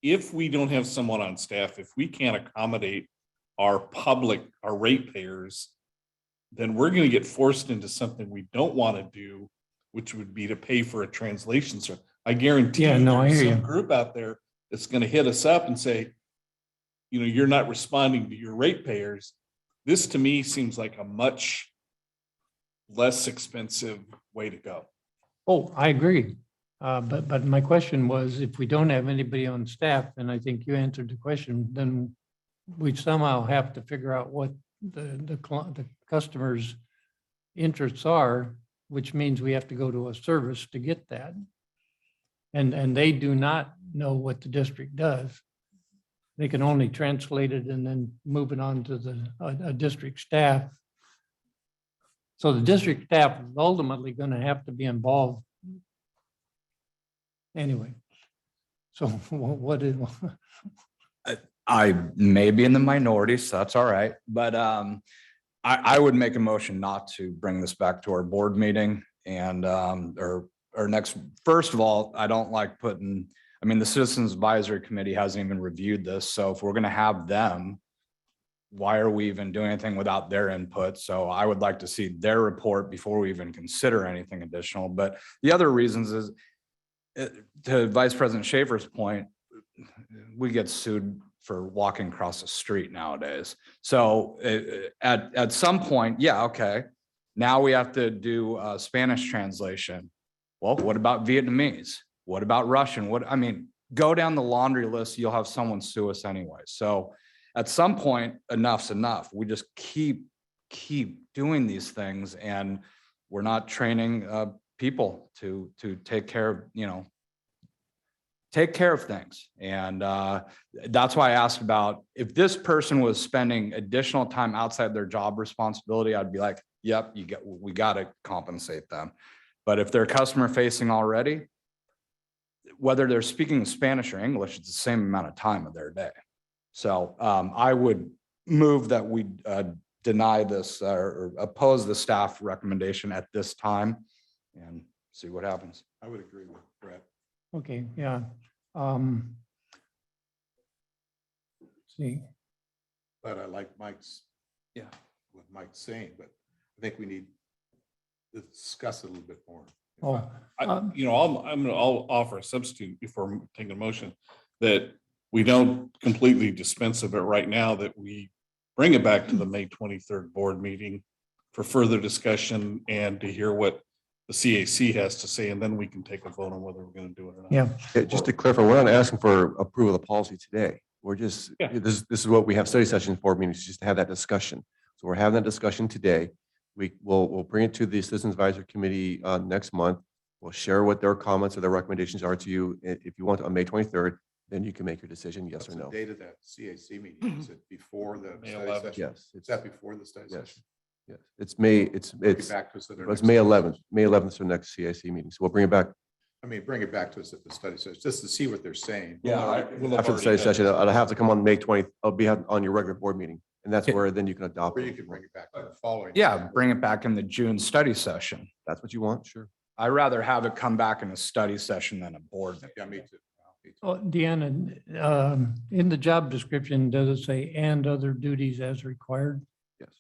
if we don't have someone on staff, if we can't accommodate our ratepayers, then we're going to get forced into something we don't want to do, which would be to pay for a translation. So I guarantee Yeah, you no, I there's hear some you. group out there that's going to hit us up and say, you're not responding to your ratepayers. This to me seems like a much less expensive way to go. Oh, I agree. But my question was, if we don't have anybody on staff, and I think you answered the question, then we somehow have to figure out what the customer's interests are, which means we have to go to a service to get that. And they do not know what the district does. They can only translate it and then move it on to a district staff. So the district staff is ultimately going to have to be involved. Anyway, so what is? I may be in the minority, so that's all right. But I would make a motion not to bring this back to our board meeting and or next. First of all, I don't like putting, the Citizens Advisory Committee hasn't even reviewed this. So if we're going to have them, why are we even doing anything without their input? So I would like to see their report before we even consider anything additional. But the other reasons is, to Vice President Schaefer's point, we get sued for walking across the street nowadays. So at some point, yeah, okay. Now we have to do a Spanish translation. Well, what about Vietnamese? What about Russian? Go down the laundry list, you'll have someone sue us anyway. So at some point, enough's enough. We just keep doing these things, and we're not training people to take care of things. And that's why I asked about, if this person was spending additional time outside their job responsibility, I'd be like, yep, we got to compensate them. But if they're customer facing already, whether they're speaking Spanish or English, it's the same amount of time of their day. So I would move that we deny this or oppose the staff recommendation at this time and see what happens. I would agree with Brett. Okay, yeah. See, But I like Mike's. Yeah. What Mike's saying, but I think we need to discuss it a little bit more. oh, I'll offer a substitute before taking a motion that we don't completely dispense of it right now, that we bring it back to the May 23rd board meeting for further discussion and to hear what the CAC has to say, and then we can take a vote on whether we're going to do it or not. yeah, Yeah, just to clarify, we're not asking for approval of the policy today. We're just, Yeah. this is what we have study sessions for, meetings, just to have that discussion. So we're having that discussion today. We'll bring it to the Citizens Advisory Committee next month. We'll share what their comments or their recommendations are to you. If you want on May 23rd, then you can make your decision, yes or What's the no. date of that CAC meeting? Is it before the May study 11th. session? Yes, Is that before the study yes. session? Yes, it's May, Bring it back to us at our it's next May study 11th. session. May 11th is our next CIC meeting. So we'll bring it back I mean, bring it back to us at the study session, just to see what they're saying. We'll have after the already study had session. this. It'll have to come on May 20th. I'll be on your regular board meeting. And that's Yeah. where then you can adopt. Or it. you could bring it back to the following. Yeah, bring it back in the June study session. That's what you want? Sure. I'd rather have it come back in a study session than a board. meeting. Yeah, me too. Me too. Oh, Deanna, in the job description, does it say and other duties as required? Yes.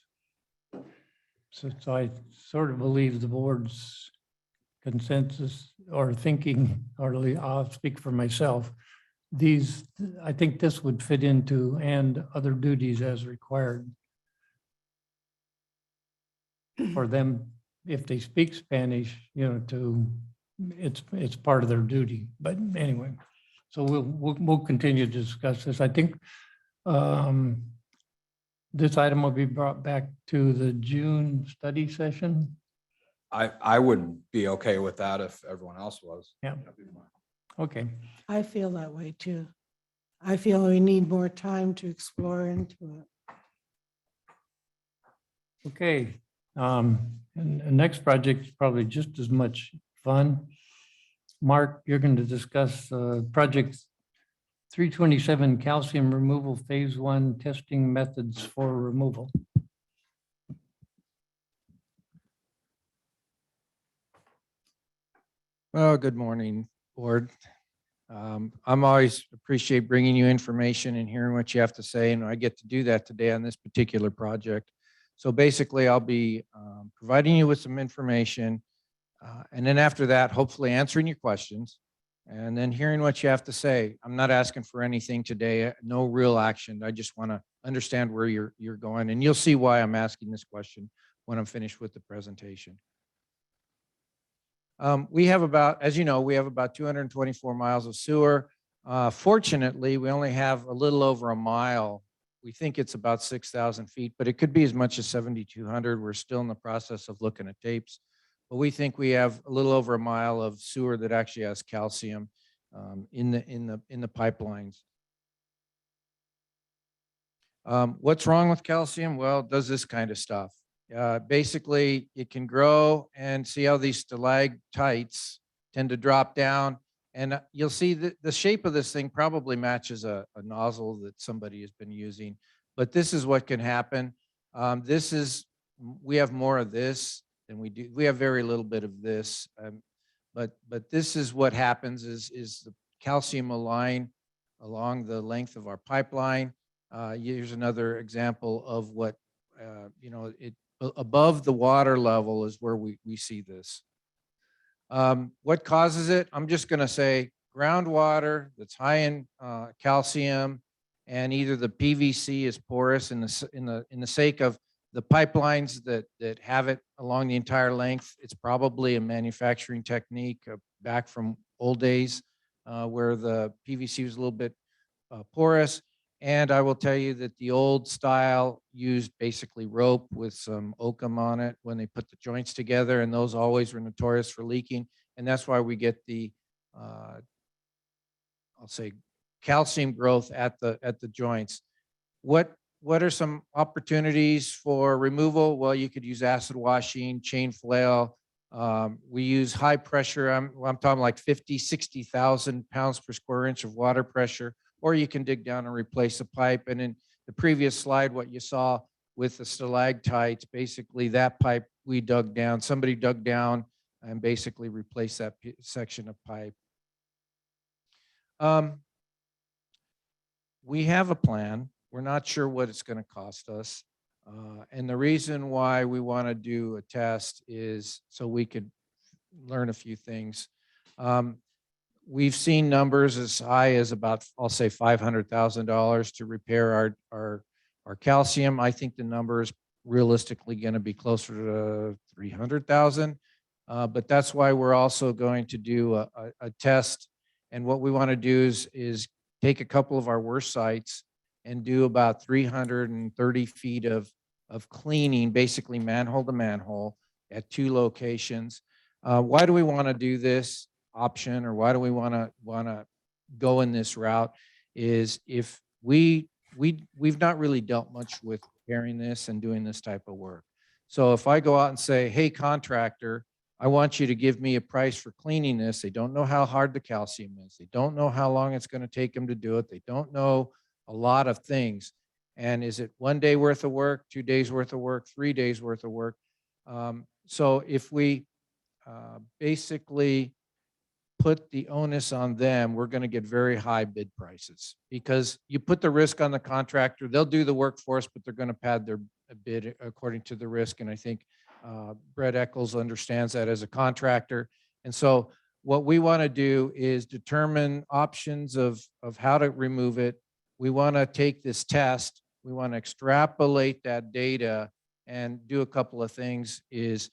So I sort of believe the board's consensus or thinking, or I'll speak for myself. These, I think this would fit into and other duties as required. For them, if they speak Spanish, it's part of their duty. But anyway, so we'll continue to discuss this. I think this item will be brought back to the June study session. I would be okay with that if everyone else was. Yeah. Okay. I feel that way too. I feel we need more time to explore into it. Okay. And the next project is probably just as much fun. Mark, you're going to discuss project 327 calcium removal phase 1 testing methods for removal. Well, good morning, board. I'm always appreciate bringing you information and hearing what you have to say, and I get to do that today on this particular project. So basically, I'll be providing you with some information, and then after that, hopefully answering your questions, and then hearing what you have to say. I'm not asking for anything today, no real action. I just want to understand where you're going, and you'll see why I'm asking this question when I'm finished with the presentation. We have about, as you know, we have about 224 miles of sewer. Fortunately, we only have a little over a mile. We think it's about 6,000 feet, but it could be as much as 7,200. We're still in the process of looking at tapes. But we think we have a little over a mile of sewer that actually has calcium in the pipelines. What's wrong with calcium? Well, it does this kind of stuff. Basically, it can grow, and see how these stalactites tend to drop down. And you'll see that the shape of this thing probably matches a nozzle that somebody has been using. But this is what can happen. We have more of this than we do. We have very little bit of this. But this is what happens is the calcium will line along the length of our pipeline. Here's another example of what, above the water level is where we see this. What causes it? I'm just going to say groundwater that's high in calcium, and either the PVC is porous in the sake of the pipelines that have it along the entire length. It's probably a manufacturing technique back from old days where the PVC was a little bit porous. And I will tell you that the old style used basically rope with some oakum on it when they put the joints together, and those always were notorious for leaking. And that's why we get the, I'll say, calcium growth at the joints. What are some opportunities for removal? Well, you could use acid washing, chain flail. We use high pressure. I'm talking like 50, 60,000 pounds per square inch of water pressure. Or you can dig down and replace a pipe. And in the previous slide, what you saw with the stalactites, basically that pipe we dug down, somebody dug down and basically replaced that section of pipe. We have a plan. We're not sure what it's going to cost us. And the reason why we want to do a test is so we could learn a few things. We've seen numbers as high as about, I'll say $500,000 to repair our calcium. I think the number is realistically going to be closer to 300,000. But that's why we're also going to do a test. And what we want to do is take a couple of our worst sites and do about 330 feet of cleaning, basically manhole to manhole at 2 locations. Why do we want to do this option, or why do we want to go in this route? Is if we've not really dealt much with repairing this and doing this type of work. So if I go out and say, hey, contractor, I want you to give me a price for cleaning this. They don't know how hard the calcium is. They don't know how long it's going to take them to do it. They don't know a lot of things. And is it 1 day worth of work, 2 days worth of work, 3 days worth of work? So if we basically put the onus on them, we're going to get very high bid prices because you put the risk on the contractor. They'll do the work for us, but they're going to pad their bid according to the risk. And I think Brett Eccles understands that as a contractor. And so what we want to do is determine options of how to remove it. We want to take this test. We want to extrapolate that data and do a couple of things is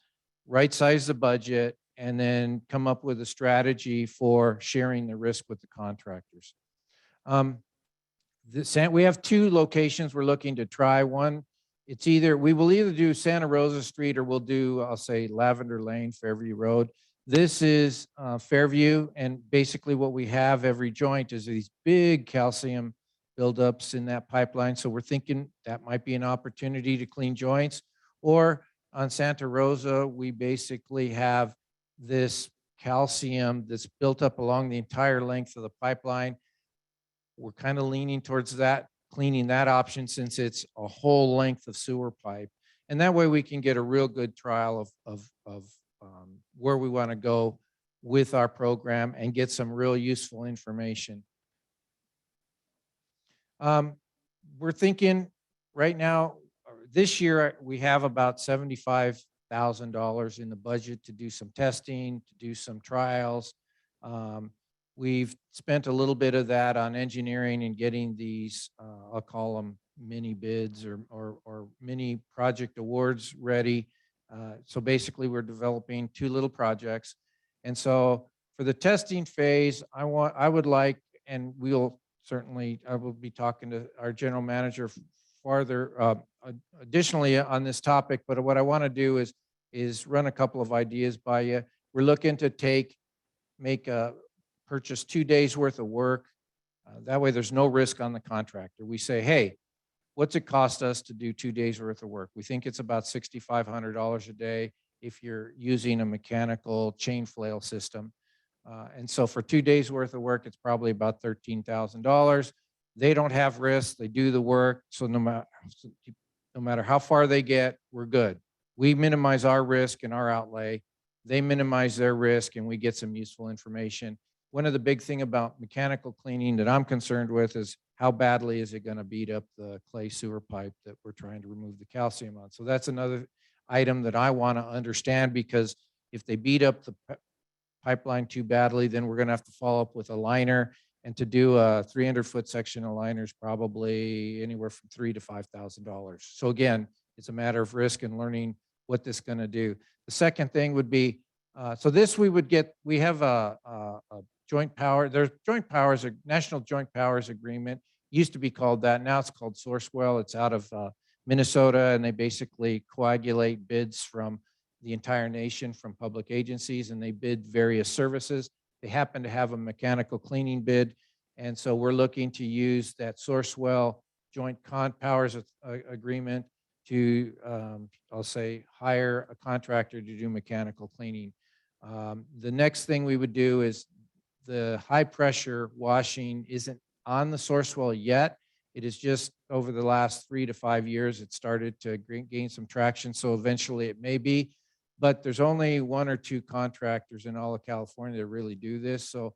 right size the budget and then come up with a strategy for sharing the risk with the contractors. We have 2 locations we're looking to try. One, we will either do Santa Rosa Street or we'll do, I'll say, Lavender Lane, Fairview Road. This is Fairview, and basically what we have every joint is these big calcium buildups in that pipeline. So we're thinking that might be an opportunity to clean joints. Or on Santa Rosa, we basically have this calcium that's built up along the entire length of the pipeline. We're kind of leaning towards that, cleaning that option since it's a whole length of sewer pipe. And that way we can get a real good trial of where we want to go with our program and get some real useful information. We're thinking right now, this year, we have about $75,000 in the budget to do some testing, to do some trials. We've spent a little bit of that on engineering and getting these, I'll call them mini bids or mini project awards ready. So basically, we're developing 2 little projects. And so for the testing phase, I would like, and I will be talking to our general manager farther additionally on this topic, but what I want to do is run a couple of ideas by you. We're looking to purchase 2 days worth of work. That way there's no risk on the contractor. We say, hey, what's it cost us to do 2 days worth of work? We think it's about $6,500 a day if you're using a mechanical chain flail system. And so for 2 days worth of work, it's probably about $13,000. They don't have risk. They do the work. So no matter how far they get, we're good. We minimize our risk and our outlay. They minimize their risk and we get some useful information. One of the big thing about mechanical cleaning that I'm concerned with is how badly is it going to beat up the clay sewer pipe that we're trying to remove the calcium on. So that's another item that I want to understand, because if they beat up the pipeline too badly, then we're going to have to follow up with a liner. And to do a 300-foot section of liner is probably anywhere from $3,000 to $5,000. So again, it's a matter of risk and learning what this is going to do. The second thing would be, so this we have a joint power. There's joint powers, a national joint powers agreement. Used to be called that. Now it's called Sourcewell. It's out of Minnesota, and they basically coagulate bids from the entire nation from public agencies, and they bid various services. They happen to have a mechanical cleaning bid. And so we're looking to use that Sourcewell joint powers agreement to, I'll say, hire a contractor to do mechanical cleaning. The next thing we would do is the high pressure washing isn't on the Sourcewell yet. It is just over the last 3 to 5 years, it started to gain some traction. So eventually it may be. But there's only 1 or 2 contractors in all of California that really do this. So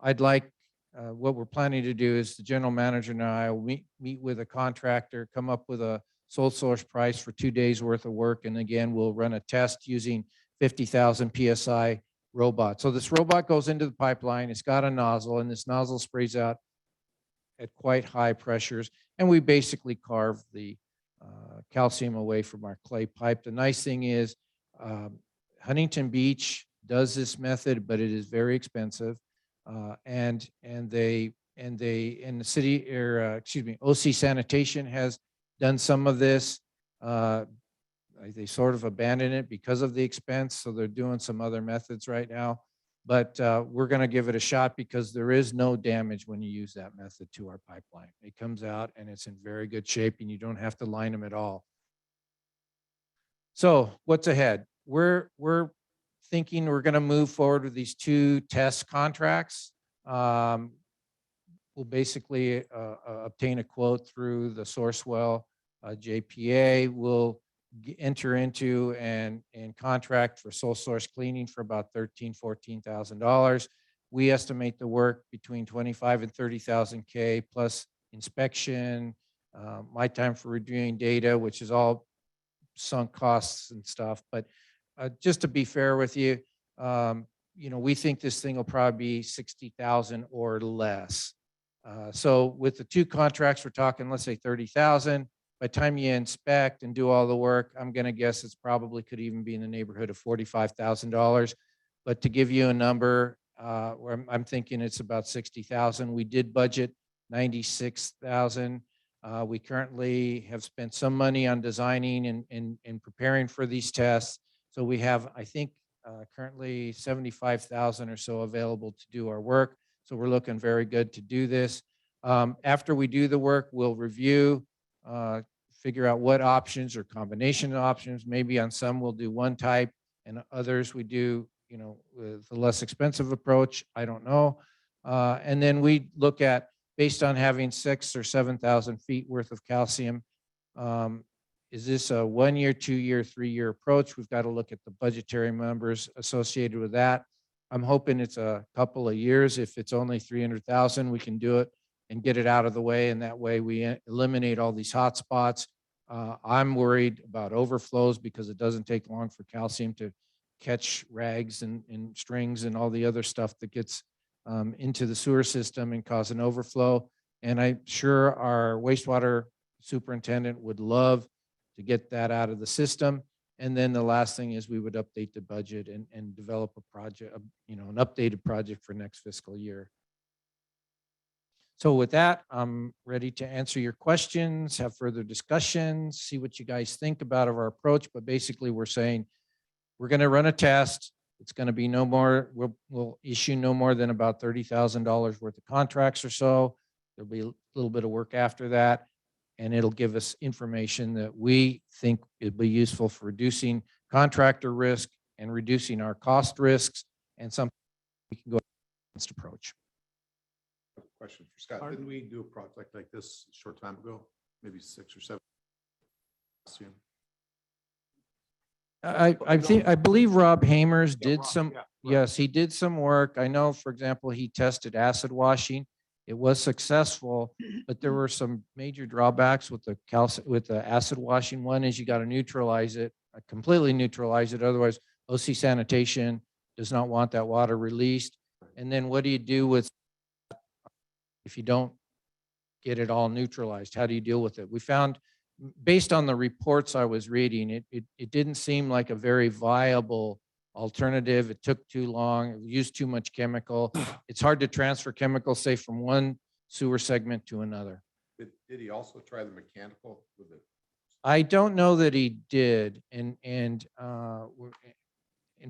I'd like, what we're planning to do is the general manager and I will meet with a contractor, come up with a sole source price for 2 days worth of work. And again, we'll run a test using 50,000 PSI robot. So this robot goes into the pipeline. It's got a nozzle, and this nozzle sprays out at quite high pressures. And we basically carve the calcium away from our clay pipe. The nice thing is, Huntington Beach does this method, but it is very expensive. And the city, or excuse me, OC Sanitation has done some of this. They sort of abandoned it because of the expense, so they're doing some other methods right now. But we're going to give it a shot because there is no damage when you use that method to our pipeline. It comes out and it's in very good shape, and you don't have to line them at all. So what's ahead? We're thinking we're going to move forward with these 2 test contracts. We'll basically obtain a quote through the Sourcewell JPA. We'll enter into and contract for sole source cleaning for about $14,000. We estimate the work between 25 and 30,000 K plus inspection, my time for reviewing data, which is all sunk costs and stuff. But just to be fair with you, we think this thing will probably be 60,000 or less. So with the 2 contracts, we're talking, let's say 30,000. By the time you inspect and do all the work, I'm going to guess it's probably could even be in the neighborhood of $45,000. But to give you a number, where I'm thinking it's about 60,000. We did budget 96,000. We currently have spent some money on designing and preparing for these tests. So we have, I think, currently 75,000 or so available to do our work. So we're looking very good to do this. After we do the work, we'll review, figure out what options or combination of options. Maybe on some we'll do one type and others we do, with a less expensive approach. I don't know. And then we look at, based on having 6,000 or 7,000 feet worth of calcium, is this a 1 year, 2 year, 3 year approach? We've got to look at the budgetary numbers associated with that. I'm hoping it's a couple of years. If it's only 300,000, we can do it and get it out of the way. And that way we eliminate all these hot spots. I'm worried about overflows because it doesn't take long for calcium to catch rags and strings and all the other stuff that gets into the sewer system and cause an overflow. And I'm sure our wastewater superintendent would love to get that out of the system. And then the last thing is we would update the budget and develop a project, an updated project for next fiscal year. So with that, I'm ready to answer your questions, have further discussions, see what you guys think about our approach. But basically we're saying we're going to run a test. It's going to be no more, we'll issue no more than about $30,000 worth of contracts or so. There'll be a little bit of work after that. And it'll give us information that we think it'll be useful for reducing contractor risk and reducing our cost risks, and something we can go against approach. Question for Scott. Didn't we do a project like this a short time ago? Maybe 6 or 7? I believe Rob Hamers did Rob, some, yeah, right. yes, he did some work. I know, for example, he tested acid washing. It was successful, but there were some major drawbacks with the acid washing. One is you got to neutralize it, completely neutralize it. Otherwise, OC sanitation does not want that water released. And then what do you do with if you don't get it all neutralized? How do you deal with it? We found, based on the reports I was reading, it didn't seem like a very viable alternative. It took too long, it used too much chemical. It's hard to transfer chemicals, say, from one sewer segment to another. Did he also try the mechanical with it? I don't know that he did. And in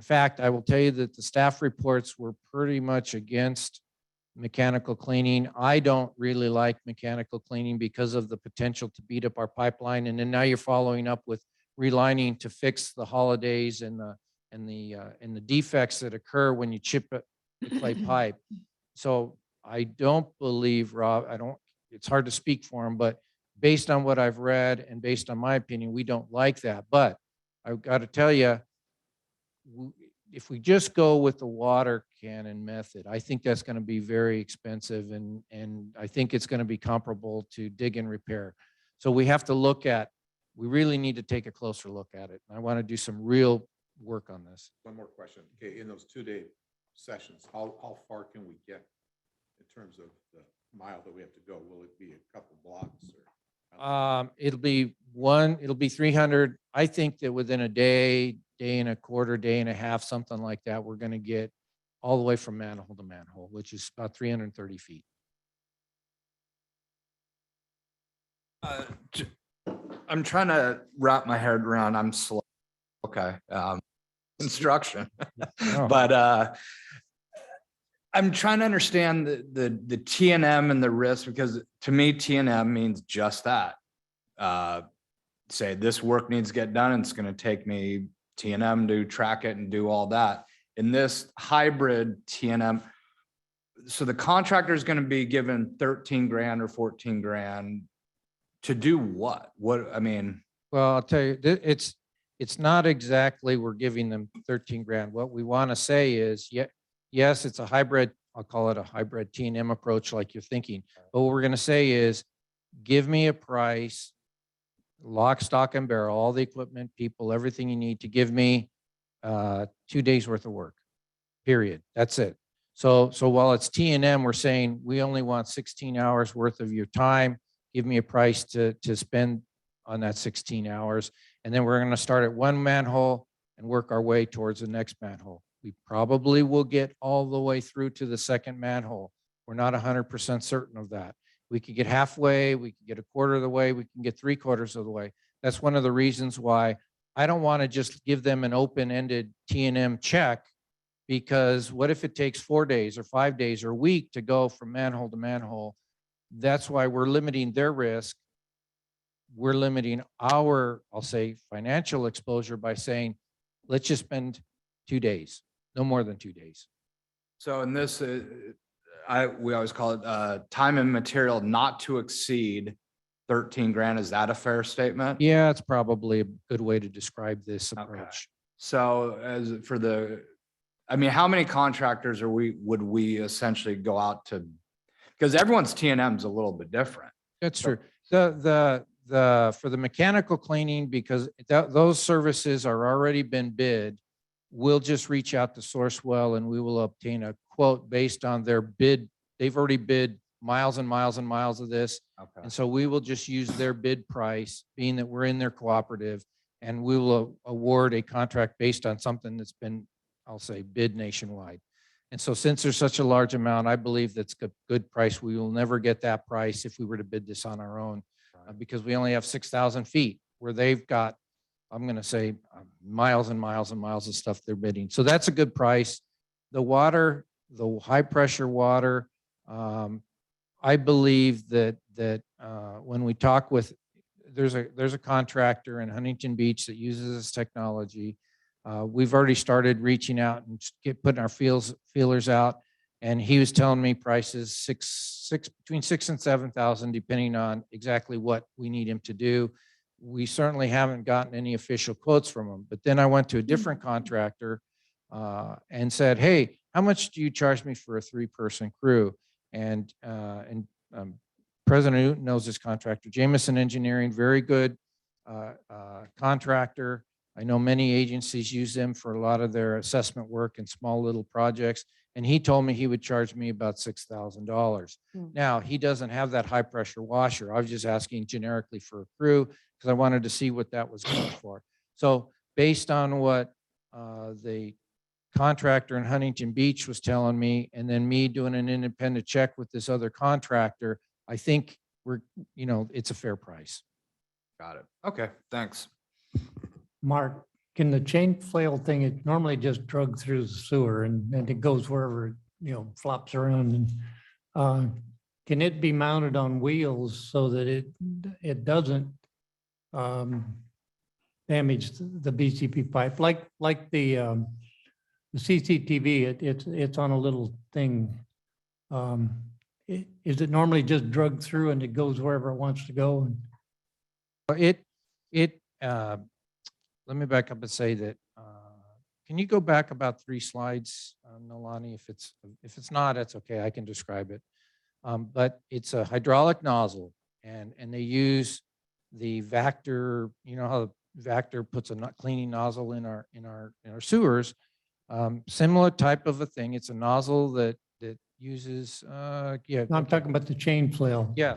fact, I will tell you that the staff reports were pretty much against mechanical cleaning. I don't really like mechanical cleaning because of the potential to beat up our pipeline. And then now you're following up with relining to fix the holidays and the defects that occur when you chip the clay pipe. So I don't believe, Rob, it's hard to speak for him, but based on what I've read and based on my opinion, we don't like that. But I've got to tell you, if we just go with the water cannon method, I think that's going to be very expensive, and I think it's going to be comparable to dig and repair. So we have to we really need to take a closer look at it. I want to do some real work on this. One more question. Okay, in those 2-day sessions, how far can we get in terms of the mile that we have to go? Will it be a couple blocks or? It'll be 300. I think that within a day and a quarter, day and a half, something like that, we're going to get all the way from manhole to manhole, which is about 330 feet. I'm trying to wrap my head around, I'm slow. Okay. Construction, Oh. but I'm trying to understand the TNM and the risk, because to me, TNM means just that. say this work needs to get done, and it's gonna take me T and M to track it and do all that. In this hybrid T and M, so the contractor is gonna be given 13 grand or 14 grand to do what? What, I mean, Well, I'll tell you, it's not exactly we're giving them 13 grand. What we want to say is, yes, it's a hybrid, I'll call it a hybrid T and M approach like you're thinking. But what we're going to say is, give me a price, lock, stock and barrel, all the equipment, people, everything you need to give me 2 days worth of work, period. That's it. So while it's T and M, we're saying we only want 16 hours worth of your time. Give me a price to spend on that 16 hours. And then we're going to start at one manhole and work our way towards the next manhole. We probably will get all the way through to the second manhole. We're not 100% certain of that. We could get halfway, we could get a quarter of the way, we can get 3/4 of the way. That's one of the reasons why I don't want to just give them an open-ended T&M check, because what if it takes 4 days or 5 days or a week to go from manhole to manhole? That's why we're limiting their risk. We're limiting our, I'll say, financial exposure by saying, let's just spend 2 days, no more than 2 days. so in this, we always call it time and material not to exceed 13 grand. Is that a fair statement? Yeah, it's probably a good way to describe this Okay. approach. So as for the, I mean, how many contractors would we essentially go out to? Because everyone's T and M is a little bit different. That's true. For the mechanical cleaning, because those services are already been bid, we'll just reach out to Sourcewell and we will obtain a quote based on their bid. They've already bid miles and miles and miles of this. Okay. And so we will just use their bid price, being that we're in their cooperative, and we will award a contract based on something that's been, I'll say, bid nationwide. And so since there's such a large amount, I believe that's a good price. We will never get that price if we were to bid this on our own, because we only have 6,000 feet where they've got, I'm going to say, miles and miles and miles of stuff they're bidding. So that's a good price. The water, the high pressure water, I believe that when we talk with, there's a contractor in Huntington Beach that uses this technology. We've already started reaching out and putting our feelers out, and he was telling me prices between 6,000 and 7,000, depending on exactly what we need him to do. We certainly haven't gotten any official quotes from him. But then I went to a different contractor and said, "Hey, how much do you charge me for a 3-person crew?" And President Newton knows this contractor, Jameson Engineering, very good contractor. I know many agencies use them for a lot of their assessment work and small little projects. And he told me he would charge me about $6,000. Now, he doesn't have that high pressure washer. I was just asking generically for a crew because I wanted to see what that was going for. So based on what the contractor in Huntington Beach was telling me, and then me doing an independent check with this other contractor, I think it's a fair price. Got it. Okay, thanks. Mark, can the chain flail thing, it normally just drug through the sewer and it goes wherever, flops around, and can it be mounted on wheels so that it doesn't damage the BCP pipe, like the CCTV, it's on a little thing. Is it normally just drugged through and it goes wherever it wants to go? Let me back up and say that, can you go back about 3 slides, Nolani? If it's not, that's okay. I can describe it. But it's a hydraulic nozzle, and they use the Vactor. You know how Vactor puts a cleaning nozzle in our sewers. Similar type of a thing. It's a nozzle that uses, yeah. I'm talking about the chain flail. Yeah.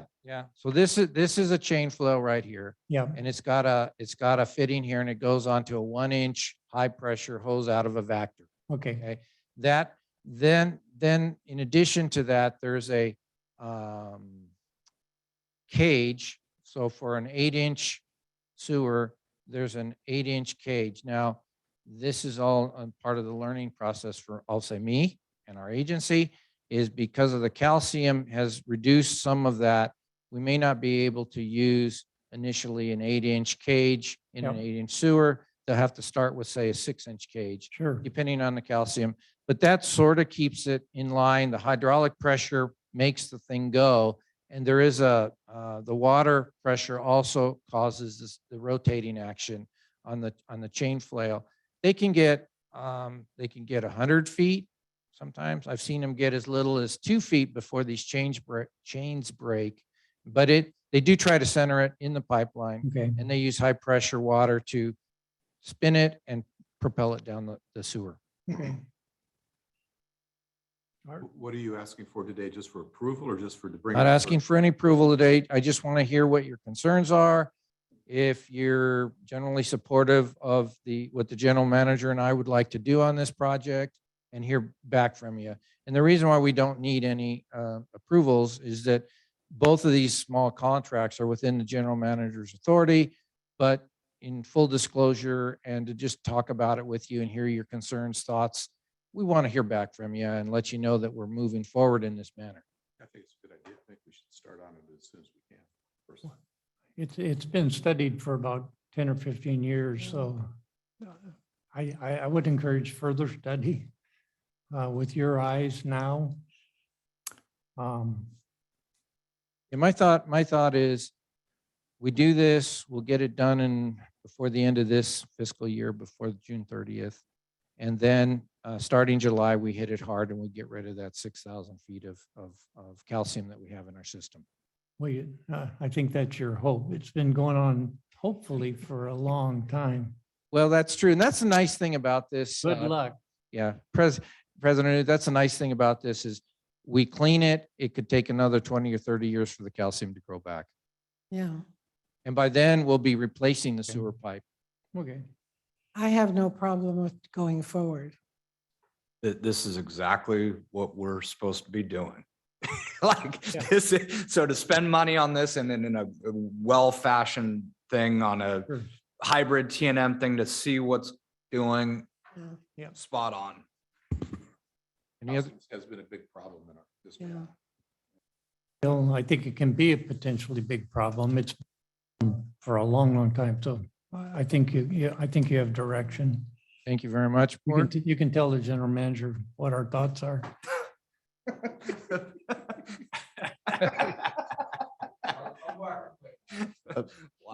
So this is a chain flow right here. Yeah. And it's got a fitting here, and it goes onto a 1-inch high pressure hose out of a Vactor. Okay. Okay. That then in addition to that, there's a cage. So for an 8-inch sewer, there's an 8-inch cage. Now, this is all a part of the learning process for, I'll say, me and our agency, is because of the calcium has reduced some of that. We may not be able to use initially an 8-inch cage in an Yep. 8-inch sewer. They'll have to start with, say, a 6-inch cage, Sure. depending on the calcium. But that sort of keeps it in line. The hydraulic pressure makes the thing go. And there is the water pressure also causes the rotating action on the chain flail. They can get 100 feet. Sometimes I've seen them get as little as 2 feet before these chains break. But they do try to center it in the pipeline, Okay. and they use high pressure water to spin it and propel it down the sewer. Okay. What are you asking for today? Just for approval or just for to bring? Not asking for any approval today. I just want to hear what your concerns are. If you're generally supportive of what the general manager and I would like to do on this project, and hear back from you. And the reason why we don't need any approvals is that both of these small contracts are within the general manager's authority, but in full disclosure and to just talk about it with you and hear your concerns, thoughts, we want to hear back from you and let you know that we're moving forward in this manner. I think it's a good idea. I think we should start on it as soon as we can. personally. It's been studied for about 10 or 15 years, so I would encourage further study with your eyes now. And my thought is, we do this, we'll get it done before the end of this fiscal year, before June 30th. And then starting July, we hit it hard and we get rid of that 6,000 feet of calcium that we have in our system. I think that's your hope. It's been going on hopefully for a long time. Well, that's true. And that's the nice thing about this. Good luck. Yeah, President, that's the nice thing about this is we clean it. It could take another 20 or 30 years for the calcium to grow back. Yeah, And by then we'll be replacing the sewer pipe. Okay. I have no problem with going forward. This is exactly what we're supposed to be doing. Like Yeah. so to spend money on this and then in a well-fashioned thing on a Sure. hybrid TNM thing to see what's doing, Yeah. spot on. Any other? Housing Has been a big problem in our district. Yeah. Well, I think it can be a potentially big problem. It's been for a long, long time. So I think I think you have direction. Thank you very much. You Board. can, you can tell the general manager what our thoughts are.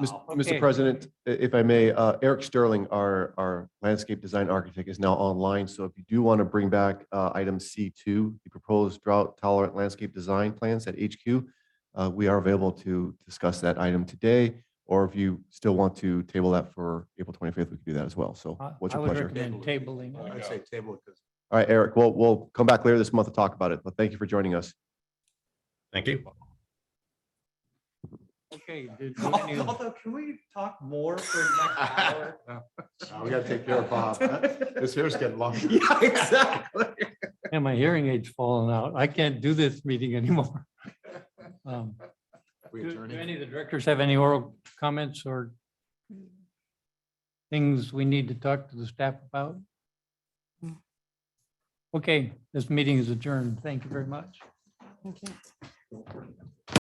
Mr. Okay. President, if I may, Eric Sterling, our landscape design architect, is now online. So if you do want to bring back item C2, the proposed drought tolerant landscape design plans at HQ, we are available to discuss that item today. Or if you still want to table that for April 25th, we can do that as well. So what's I your would pleasure? recommend tabling. I'd say table because. All right, Eric, we'll come back later this month to talk about it, but thank you for joining us. Thank you. Okay. Although, can we talk more for the next hour? We gotta take care of Bob. This hair's getting longer. Yeah, exactly. And my hearing aid's falling out. I can't do this meeting anymore. We Do adjourning? any of the directors have any oral comments or things we need to talk to the staff about? Okay, this meeting is adjourned. Thank you very much. Okay.